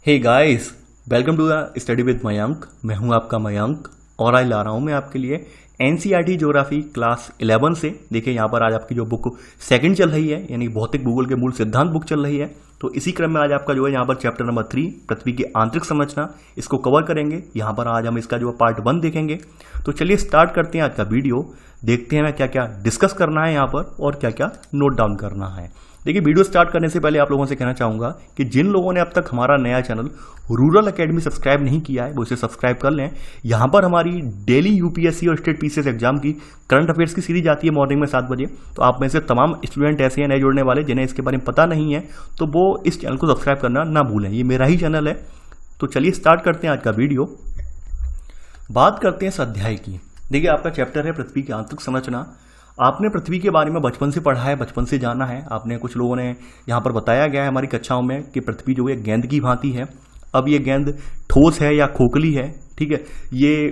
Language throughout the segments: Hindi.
Hey guys, welcome to the study with Mayank. मैं हूं आपका मयंक और आज ला रहा हूं मैं आपके लिए एनसीईआरटी ज्योग्राफी क्लास 11 से। देखिए यहाँ पर आज आपकी जो बुक सेकंड चल रही है, यानी भौतिक भूगोल के मूल सिद्धांत बुक चल रही है। तो इसी क्रम में आज आपका जो है यहाँ पर चैप्टर नंबर 3 पृथ्वी की आंतरिक संरचना, इसको कवर करेंगे। यहाँ पर आज हम इसका जो पार्ट 1 देखेंगे। तो चलिए स्टार्ट करते हैं आज का वीडियो। देखते हैं मैं क्या क्या डिस्कस करना है यहाँ पर और क्या क्या नोट डाउन करना है। देखिए, वीडियो स्टार्ट करने से पहले आप लोगों से कहना चाहूंगा कि जिन लोगों ने अब तक हमारा नया चैनल रूरल एकेडमी सब्सक्राइब नहीं किया है वो इसे सब्सक्राइब कर लें। यहाँ पर हमारी डेली यूपीएससी और स्टेट पीसीएस एग्जाम की करंट अफेयर्स की सीरीज आती है मॉर्निंग में 7 बजे। तो आप में से तमाम स्टूडेंट ऐसे हैं नए जुड़ने वाले जिन्हें इसके बारे में पता नहीं है, तो वो इस चैनल को सब्सक्राइब करना ना भूलें। ये मेरा ही चैनल है। तो चलिए स्टार्ट करते हैं आज का वीडियो। बात करते हैं इस अध्याय की। देखिए, आपका चैप्टर है पृथ्वी की आंतरिक संरचना। आपने पृथ्वी के बारे में बचपन से पढ़ा है, बचपन से जाना है। आपने कुछ लोगों ने यहाँ पर बताया गया है हमारी कक्षाओं में कि पृथ्वी जो है गेंद की भांति है। अब ये गेंद ठोस है या खोखली है, ठीक है, ये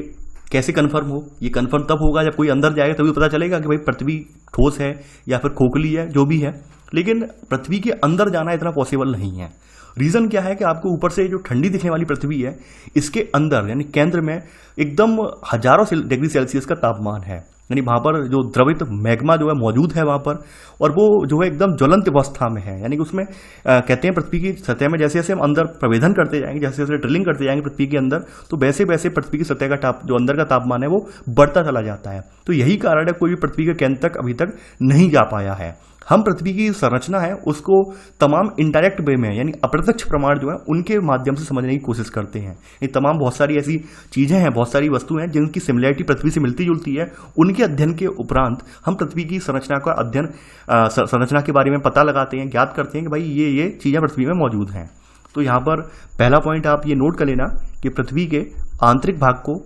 कैसे कंफर्म हो? ये कंफर्म तब होगा जब कोई अंदर जाएगा, तभी पता चलेगा कि भाई पृथ्वी ठोस है या फिर खोखली है, जो भी है। लेकिन पृथ्वी के अंदर जाना इतना पॉसिबल नहीं है। रीजन क्या है कि आपको ऊपर से जो ठंडी दिखने वाली पृथ्वी है, इसके अंदर यानी केंद्र में एकदम हजारों डिग्री सेल्सियस का तापमान है। यानी वहां पर जो द्रवित मैग्मा जो है मौजूद है वहां पर, और वो जो है एकदम ज्वलंत अवस्था में है। यानी कि उसमें कहते हैं पृथ्वी की सतह में जैसे जैसे हम अंदर प्रवेदन करते जाएंगे, जैसे जैसे ड्रिलिंग करते जाएंगे पृथ्वी के अंदर, तो वैसे वैसे पृथ्वी की सतह का जो अंदर का तापमान है वो बढ़ता चला जाता है। तो यही कारण है कोई भी पृथ्वी के केंद्र तक अभी तक नहीं जा पाया है। हम पृथ्वी की संरचना है उसको तमाम इनडायरेक्ट वे में, यानी अप्रत्यक्ष प्रमाण जो है उनके माध्यम से समझने की कोशिश करते हैं। ये तमाम बहुत सारी ऐसी चीजें हैं, बहुत सारी वस्तुएं हैं जिनकी सिमिलैरिटी पृथ्वी से मिलती जुलती है। उनके अध्ययन के उपरांत हम पृथ्वी की संरचना का अध्ययन, संरचना के बारे में पता लगाते हैं, ज्ञात करते हैं कि भाई ये चीजें पृथ्वी में मौजूद हैं। तो यहाँ पर पहला पॉइंट आप ये नोट कर लेना कि पृथ्वी के आंतरिक भाग को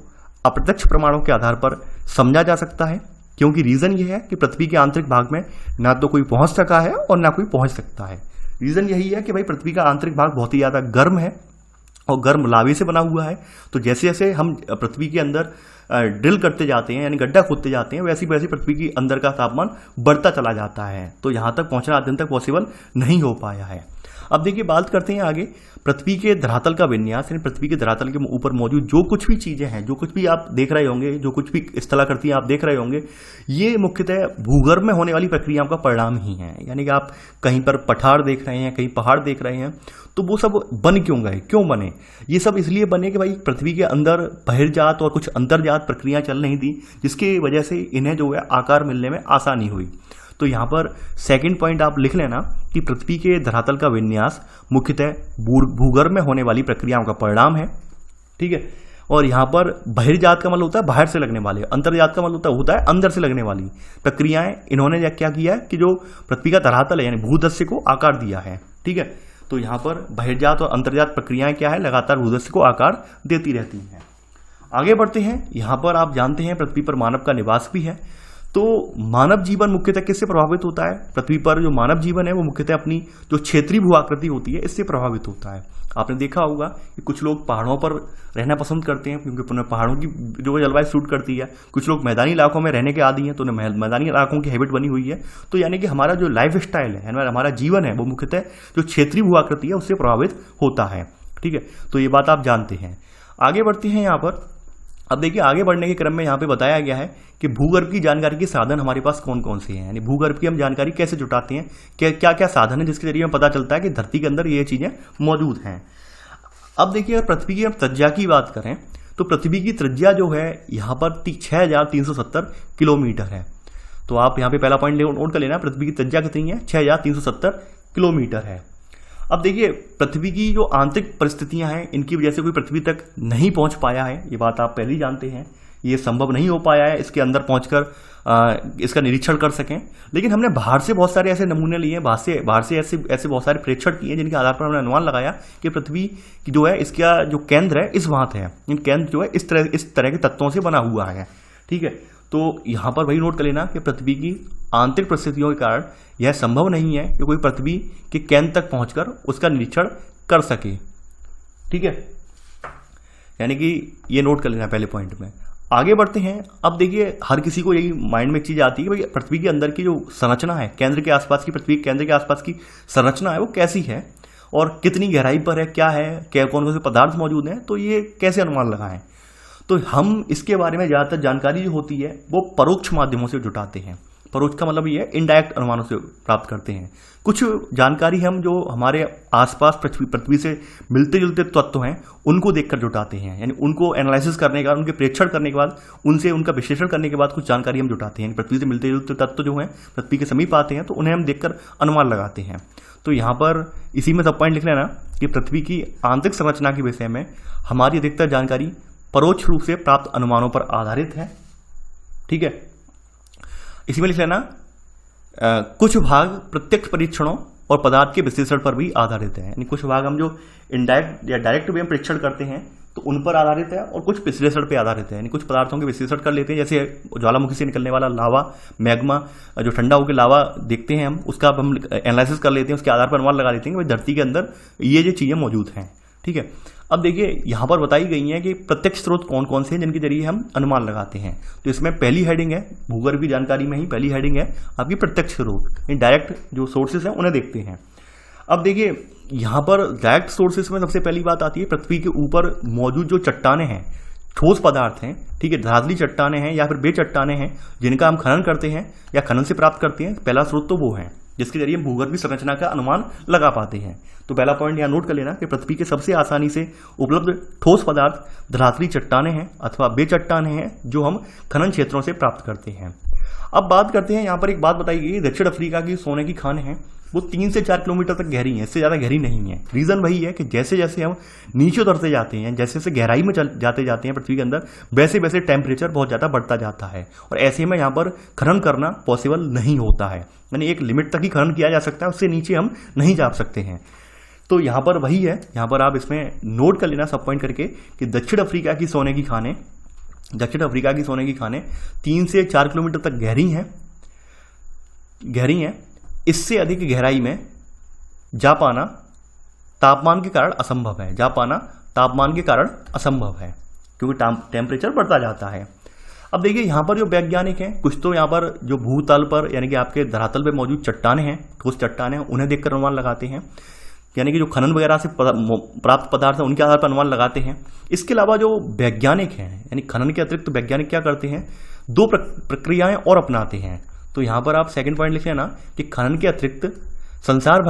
अप्रत्यक्ष प्रमाणों के आधार पर समझा जा सकता है, क्योंकि रीजन ये है कि पृथ्वी के आंतरिक भाग में ना तो कोई पहुंच सका है और ना कोई पहुंच सकता है। रीजन यही है कि भाई पृथ्वी का आंतरिक भाग बहुत ही ज्यादा गर्म है और गर्म लावे से बना हुआ है। तो जैसे जैसे हम पृथ्वी के अंदर ड्रिल करते जाते हैं, यानी गड्ढा खोदते जाते हैं, वैसी वैसी पृथ्वी के अंदर का तापमान बढ़ता चला जाता है। तो यहां तक पहुंचना अध्ययन तक पॉसिबल नहीं हो पाया है। अब देखिए, बात करते हैं आगे पृथ्वी के धरातल का विन्यास, यानी पृथ्वी के धरातल के ऊपर मौजूद जो कुछ भी चीजें हैं, जो कुछ भी आप देख रहे होंगे, जो कुछ भी स्थलाकृतियां आप देख रहे होंगे, ये मुख्यतः भूगर्भ में होने वाली प्रक्रियाओं का परिणाम ही है। यानी कि आप कहीं पर पठार देख रहे हैं, कहीं पहाड़ देख रहे हैं, तो वो सब बन क्यों गए, क्यों बने? ये सब इसलिए बने कि भाई पृथ्वी के अंदर बहिर्जात और कुछ अंतर्जात प्रक्रियाएं चल रही थी, जिसकी वजह से इन्हें जो है आकार मिलने में आसानी हुई। तो यहां पर सेकंड पॉइंट आप लिख लेना कि पृथ्वी के धरातल का विन्यास मुख्यतः भूगर्भ में होने वाली प्रक्रियाओं का परिणाम है, ठीक है। और यहां पर बहिर्जात का मतलब होता है बाहर से लगने वाले, अंतर्जात का मतलब होता है अंदर से लगने वाली प्रक्रियाएं। इन्होंने क्या किया है कि जो पृथ्वी का धरातल है यानी भूदस्य को आकार दिया है, ठीक है। तो यहां पर बहिर्जात और अंतर्जात प्रक्रियाएं क्या है, लगातार भूदस्य को आकार देती रहती हैं। आगे बढ़ते हैं। यहां पर आप जानते हैं पृथ्वी पर मानव का निवास भी है। तो मानव जीवन मुख्यतः किससे प्रभावित होता है? पृथ्वी पर जो मानव जीवन है वो मुख्यतः अपनी जो क्षेत्रीय भू आकृति होती है इससे प्रभावित होता है। आपने देखा होगा कि कुछ लोग पहाड़ों पर रहना पसंद करते हैं क्योंकि उन्हें पहाड़ों की जो जलवायु सूट करती है। कुछ लोग मैदानी इलाकों में रहने के आदी हैं, तो उन्हें मैदानी इलाकों की हैबिट बनी हुई है। तो यानी कि हमारा जो लाइफ स्टाइल है, हमारा जीवन है, वो मुख्यतः जो क्षेत्रीय भू आकृति है उससे प्रभावित होता है, ठीक है। तो ये बात आप जानते हैं। आगे बढ़ते हैं यहाँ पर। अब देखिए, आगे बढ़ने के क्रम में यहाँ पे बताया गया है कि भूगर्भ की जानकारी के साधन हमारे पास कौन कौन से हैं, यानी भूगर्भ की हम जानकारी कैसे जुटाते हैं, क्या क्या साधन है जिसके जरिए हमें पता चलता है कि धरती के अंदर ये चीजें मौजूद हैं। अब देखिए, अगर पृथ्वी की हम त्रिज्या की बात करें तो पृथ्वी की त्रिज्या जो है यहाँ पर 6370 किलोमीटर है। तो आप यहाँ पे पहला पॉइंट नोट कर लेना, पृथ्वी की त्रिज्या कितनी है? 6370 किलोमीटर है। अब देखिए, पृथ्वी की जो आंतरिक परिस्थितियां हैं इनकी वजह से कोई पृथ्वी तक नहीं पहुंच पाया है, ये बात आप पहले ही जानते हैं। ये संभव नहीं हो पाया है इसके अंदर पहुंचकर इसका निरीक्षण कर सकें। लेकिन हमने बाहर से बहुत सारे ऐसे नमूने लिए, बाहर से ऐसे बहुत सारे प्रेक्षण किए जिनके आधार पर हमने अनुमान लगाया कि पृथ्वी की जो है इसका जो केंद्र है इस वहां है। इन केंद्र जो है इस तरह के तत्वों से बना हुआ है, ठीक है। तो यहां पर वही नोट कर लेना कि पृथ्वी की आंतरिक परिस्थितियों के कारण यह संभव नहीं है कि कोई पृथ्वी के केंद्र तक पहुंचकर उसका निरीक्षण कर सके, ठीक है। यानी कि ये नोट कर लेना पहले पॉइंट में। आगे बढ़ते हैं। अब देखिए, हर किसी को यही माइंड में एक चीज आती है कि भाई पृथ्वी के अंदर की जो संरचना है, केंद्र के आसपास की, पृथ्वी के केंद्र के आसपास की संरचना है वो कैसी है। और कितनी गहराई पर है, क्या है, क्या कौन कौन से पदार्थ मौजूद हैं, तो ये कैसे अनुमान लगाएं। तो हम इसके बारे में ज़्यादातर जानकारी जो होती है वो परोक्ष माध्यमों से जुटाते हैं। परोक्ष का मतलब ये है इनडायरेक्ट अनुमानों से प्राप्त करते हैं। कुछ जानकारी हम जो हमारे आसपास पृथ्वी से मिलते जुलते तत्व हैं उनको देखकर जुटाते हैं, यानी उनको एनालिसिस करने के बाद, उनके प्रेक्षण करने के बाद, उनसे उनका विश्लेषण करने के बाद कुछ जानकारी हम जुटाते हैं। पृथ्वी से मिलते जुलते तत्व जो हैं पृथ्वी के समीप आते हैं तो उन्हें हम देखकर अनुमान लगाते हैं। तो यहाँ पर इसी में सब पॉइंट लिख लेना कि पृथ्वी की आंतरिक संरचना के विषय में हमारी अधिकतर जानकारी परोक्ष रूप से प्राप्त अनुमानों पर आधारित है। ठीक है, इसी में लिख लेना कुछ भाग प्रत्यक्ष परीक्षणों और पदार्थ के विश्लेषण पर भी आधारित है, यानी कुछ भाग हम जो इनडायरेक्ट या डायरेक्ट वे में परीक्षण करते हैं तो उन पर आधारित है और कुछ विश्लेषण पर आधारित है, यानी कुछ पदार्थों के विश्लेषण कर लेते हैं, जैसे ज्वालामुखी से निकलने वाला लावा, मैग्मा, जो ठंडा होकर लावा देखते हैं हम, उसका हम एनालिसिस कर लेते हैं, उसके आधार पर अनुमान लगा लेते हैं कि भाई धरती के अंदर ये जो चीज़ें मौजूद हैं। ठीक है, अब देखिए यहाँ पर बताई गई हैं कि प्रत्यक्ष स्रोत कौन कौन से हैं जिनके जरिए हम अनुमान लगाते हैं। तो इसमें पहली हेडिंग है, भूगर्भ की जानकारी में ही पहली हेडिंग है आपकी प्रत्यक्ष स्रोत, डायरेक्ट जो सोर्सेज हैं उन्हें देखते हैं। अब देखिए यहाँ पर डायरेक्ट सोर्सेज में सबसे पहली बात आती है पृथ्वी के ऊपर मौजूद जो चट्टानें हैं, ठोस पदार्थ हैं, ठीक है, धरातली चट्टानें हैं या फिर बे चट्टानें हैं जिनका हम खनन करते हैं या खनन से प्राप्त करते हैं। पहला स्रोत तो वो है जिसके जरिए हम भूगर्भीय संरचना का अनुमान लगा पाते हैं। तो पहला पॉइंट यहाँ नोट कर लेना कि पृथ्वी के सबसे आसानी से उपलब्ध ठोस पदार्थ धरातली चट्टानें हैं अथवा बे चट्टानें हैं जो हम खनन क्षेत्रों से प्राप्त करते हैं। अब बात करते हैं, यहाँ पर एक बात बताई गई, दक्षिण अफ्रीका की सोने की खान है वो 3 से 4 किलोमीटर तक गहरी है, इससे ज़्यादा गहरी नहीं है। रीज़न वही है कि जैसे जैसे हम नीचे उतरते जाते हैं, जैसे जैसे गहराई में जाते हैं पृथ्वी के अंदर, वैसे वैसे टेम्परेचर बहुत ज़्यादा बढ़ता जाता है और ऐसे में यहाँ पर खनन करना पॉसिबल नहीं होता है, यानी एक लिमिट तक ही खनन किया जा सकता है, उससे नीचे हम नहीं जा सकते हैं। तो यहाँ पर वही है, यहाँ पर आप इसमें नोट कर लेना सब पॉइंट करके कि दक्षिण अफ्रीका की सोने की खानें 3 से 4 किलोमीटर तक गहरी हैं। इससे अधिक गहराई में जा पाना तापमान के कारण असंभव है क्योंकि टेम्परेचर बढ़ता जाता है। अब देखिए यहाँ पर जो वैज्ञानिक हैं, कुछ तो यहाँ पर जो भूतल पर यानी कि आपके धरातल पर मौजूद चट्टानें हैं, ठोस चट्टानें हैं, उन्हें देखकर अनुमान लगाते हैं, यानी कि जो खनन वगैरह से प्राप्त पदार्थ हैं उनके आधार पर अनुमान लगाते हैं। इसके अलावा जो वैज्ञानिक हैं, यानी खनन के अतिरिक्त वैज्ञानिक क्या करते हैं, 2 प्रक्रियाएं और अपनाते हैं। तो यहाँ पर आप सेकंड पॉइंट लिख लेना कि खनन के अतिरिक्त संसार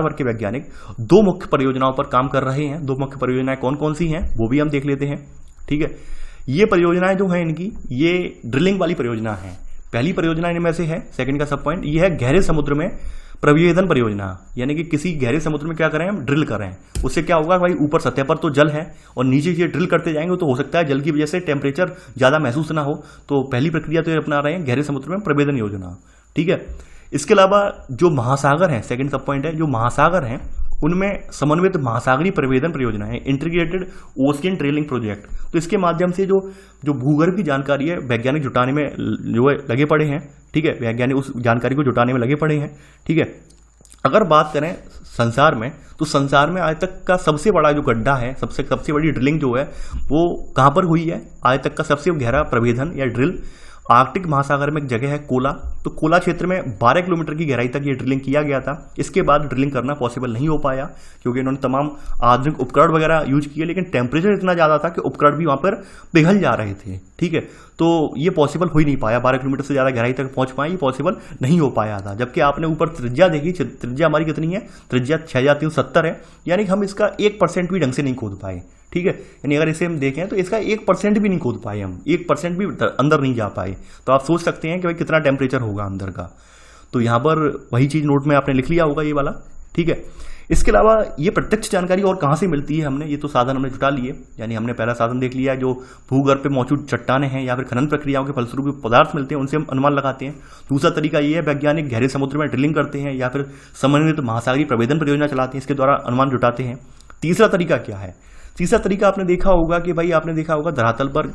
भर के वैज्ञानिक 2 मुख्य परियोजनाओं पर काम कर रहे हैं। 2 मुख्य परियोजनाएं कौन कौन सी हैं वो भी हम देख लेते हैं। ठीक है, ये परियोजनाएं जो हैं इनकी, ये ड्रिलिंग वाली परियोजना है। पहली परियोजना इनमें से है, सेकंड का सब पॉइंट, ये है गहरे समुद्र में प्रवेदन परियोजना, यानी कि किसी गहरे समुद्र में क्या करें हम, ड्रिल करें। उससे क्या होगा भाई, ऊपर सतह पर तो जल है और नीचे ये ड्रिल करते जाएंगे तो हो सकता है जल की वजह से टेम्परेचर ज़्यादा महसूस ना हो। तो पहली प्रक्रिया तो ये अपना रहे हैं गहरे समुद्र में प्रवेदन योजना। ठीक है, इसके अलावा जो महासागर हैं, सेकंड सब पॉइंट है, जो महासागर हैं उनमें समन्वित महासागरीय प्रवेदन परियोजना है, इंटीग्रेटेड ओशियन ड्रिलिंग प्रोजेक्ट। तो इसके माध्यम से जो भूगर्भ की जानकारी है वैज्ञानिक जुटाने में जो है लगे पड़े हैं। ठीक है, वैज्ञानिक उस जानकारी को जुटाने में लगे पड़े हैं। ठीक है, अगर बात करें संसार में, तो संसार में आज तक का सबसे बड़ा जो गड्ढा है, सबसे बड़ी ड्रिलिंग जो है वो कहाँ पर हुई है, आज तक का सबसे गहरा प्रवेदन या ड्रिल आर्कटिक महासागर में एक जगह है कोला। तो कोला क्षेत्र में 12 किलोमीटर की गहराई तक ये ड्रिलिंग किया गया था। इसके बाद ड्रिलिंग करना पॉसिबल नहीं हो पाया क्योंकि इन्होंने तमाम आधुनिक उपकरण वगैरह यूज किए, लेकिन टेम्परेचर इतना ज़्यादा था कि उपकरण भी वहाँ पर पिघल जा रहे थे। ठीक है, तो ये पॉसिबल हो ही नहीं पाया, 12 किलोमीटर से ज़्यादा गहराई तक पहुँच पाए, ये पॉसिबल नहीं हो पाया था। जबकि आपने ऊपर त्रिज्या देखी, त्रिज्या हमारी कितनी है, त्रिज्या 6370 है, यानी कि हम इसका 1% भी ढंग से नहीं खोद पाए। ठीक है, यानी अगर इसे हम देखें तो इसका 1% भी नहीं खोद पाए, हम 1% भी अंदर नहीं जा पाए। तो आप सोच सकते हैं कि भाई कितना टेम्परेचर होगा अंदर का। तो यहाँ पर वही चीज़ नोट में आपने लिख लिया होगा ये वाला। ठीक है, इसके अलावा ये प्रत्यक्ष जानकारी और कहाँ से मिलती है, हमने ये तो साधन हमने जुटा लिए, यानी हमने पहला साधन देख लिया जो भूगर्भ पे मौजूद चट्टानें हैं या फिर खनन प्रक्रियाओं के फलस्वरूप पदार्थ मिलते हैं उनसे हम अनुमान लगाते हैं। दूसरा तरीका ये है वैज्ञानिक गहरे समुद्र में ड्रिलिंग करते हैं या फिर समन्वित महासागरीय प्रवेदन परियोजना चलाते हैं, इसके द्वारा अनुमान जुटाते हैं। तीसरा तरीका क्या है, तीसरा तरीका आपने देखा होगा कि भाई आपने देखा होगा धरातल पर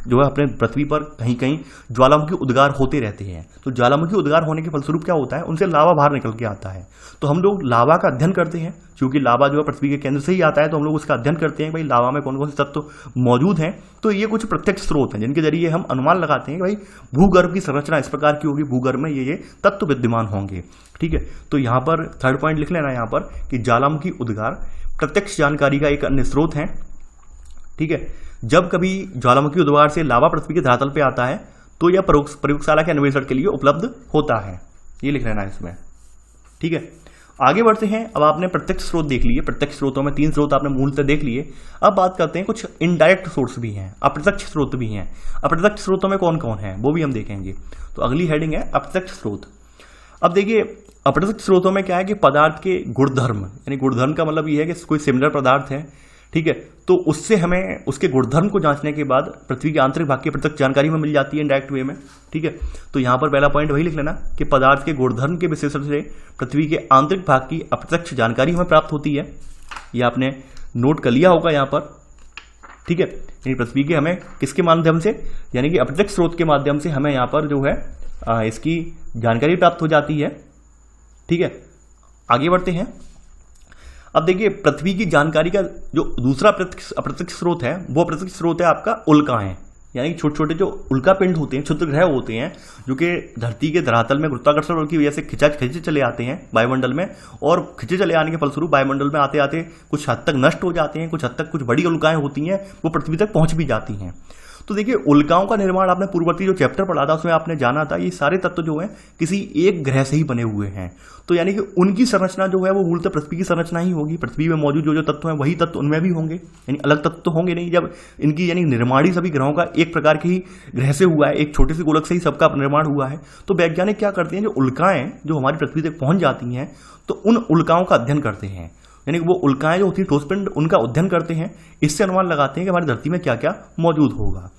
जो है अपने पृथ्वी पर कहीं कहीं ज्वालामुखी उद्गार होते रहते हैं। तो ज्वालामुखी उद्गार होने के फलस्वरूप क्या होता है, उनसे लावा बाहर निकल के आता है। तो हम लोग लावा का अध्ययन करते हैं, क्योंकि लावा जो है पृथ्वी के केंद्र से ही आता है, तो हम लोग उसका अध्ययन करते हैं भाई लावा में कौन कौन से तत्व मौजूद हैं। तो ये कुछ प्रत्यक्ष स्रोत हैं जिनके जरिए हम अनुमान लगाते हैं कि भाई भूगर्भ की संरचना इस प्रकार की होगी, भूगर्भ में ये तत्व विद्यमान होंगे। ठीक है, तो यहाँ पर थर्ड पॉइंट लिख लेना यहाँ पर कि ज्वालामुखी उद्गार प्रत्यक्ष जानकारी का एक अन्य स्रोत है। ठीक है, जब कभी ज्वालामुखी उद्गार से लावा पृथ्वी के धरातल पे आता है तो यह प्रयोगशाला के अन्वेषण के लिए उपलब्ध होता है, ये लिख लेना इसमें। ठीक है, आगे बढ़ते हैं। अब आपने प्रत्यक्ष स्रोत देख लिए, प्रत्यक्ष स्रोतों में 3 स्रोत आपने मूलतः देख लिए। अब बात करते हैं कुछ इनडायरेक्ट सोर्स भी हैं, अप्रत्यक्ष स्रोत भी हैं। अप्रत्यक्ष स्रोतों में कौन कौन है वो भी हम देखेंगे। तो अगली हेडिंग है अप्रत्यक्ष स्रोत। अब देखिए अप्रत्यक्ष स्रोतों में क्या है कि पदार्थ के गुणधर्म, यानी गुणधर्म का मतलब ये है कि कोई सिमिलर पदार्थ है, ठीक है, तो उससे हमें उसके गुणधर्म को जांचने के बाद पृथ्वी के आंतरिक भाग की प्रत्यक्ष जानकारी में मिल जाती है इनडायरेक्ट वे में। ठीक है, तो यहां पर पहला पॉइंट वही लिख लेना कि पदार्थ के गुणधर्म के विश्लेषण से पृथ्वी के आंतरिक भाग की अप्रत्यक्ष जानकारी हमें प्राप्त होती है। यह आपने नोट कर लिया होगा यहां पर। ठीक है, यानी पृथ्वी के हमें किसके माध्यम से, यानी कि अप्रत्यक्ष स्रोत के माध्यम से हमें यहां पर जो है इसकी जानकारी प्राप्त हो जाती है। ठीक है, आगे बढ़ते हैं। अब देखिए पृथ्वी की जानकारी का जो दूसरा अप्रत्यक्ष स्रोत है वो अप्रत्यक्ष स्रोत है आपका उल्काएं, यानी छोटे छोटे जो उल्का पिंड होते हैं, क्षुद्र ग्रह होते हैं, जो कि धरती के धरातल में गुरुत्वाकर्षण बल की वजह से खिंचे चले आते हैं वायुमंडल में, और खिंचे चले आने के फलस्वरूप वायुमंडल में आते आते कुछ हद तक नष्ट हो जाते हैं, कुछ हद तक कुछ बड़ी उल्काएं होती हैं वो पृथ्वी तक पहुंच भी जाती हैं। तो देखिए उल्काओं का निर्माण आपने पूर्ववर्ती जो चैप्टर पढ़ा था उसमें आपने जाना था ये सारे तत्व जो हैं किसी एक ग्रह से ही बने हुए हैं। तो यानी कि उनकी संरचना जो है वो मूलतः पृथ्वी की संरचना ही होगी। पृथ्वी में मौजूद जो जो तत्व हैं वही तत्व उनमें भी होंगे, यानी अलग तत्व तो होंगे नहीं। जब इनकी यानी निर्माण ही सभी ग्रहों का एक प्रकार के ही ग्रह से हुआ है, एक छोटे से गोलक से ही सबका निर्माण हुआ है। तो वैज्ञानिक क्या करते हैं, जो उल्काएं जो हमारी पृथ्वी तक पहुंच जाती हैं तो उन उल्काओं का अध्ययन करते हैं, यानी वो उल्काएं जो होती है ठोस पिंड उनका अध्ययन करते हैं। इससे अनुमान लगाते हैं कि हमारी धरती में क्या क्या मौजूद होगा।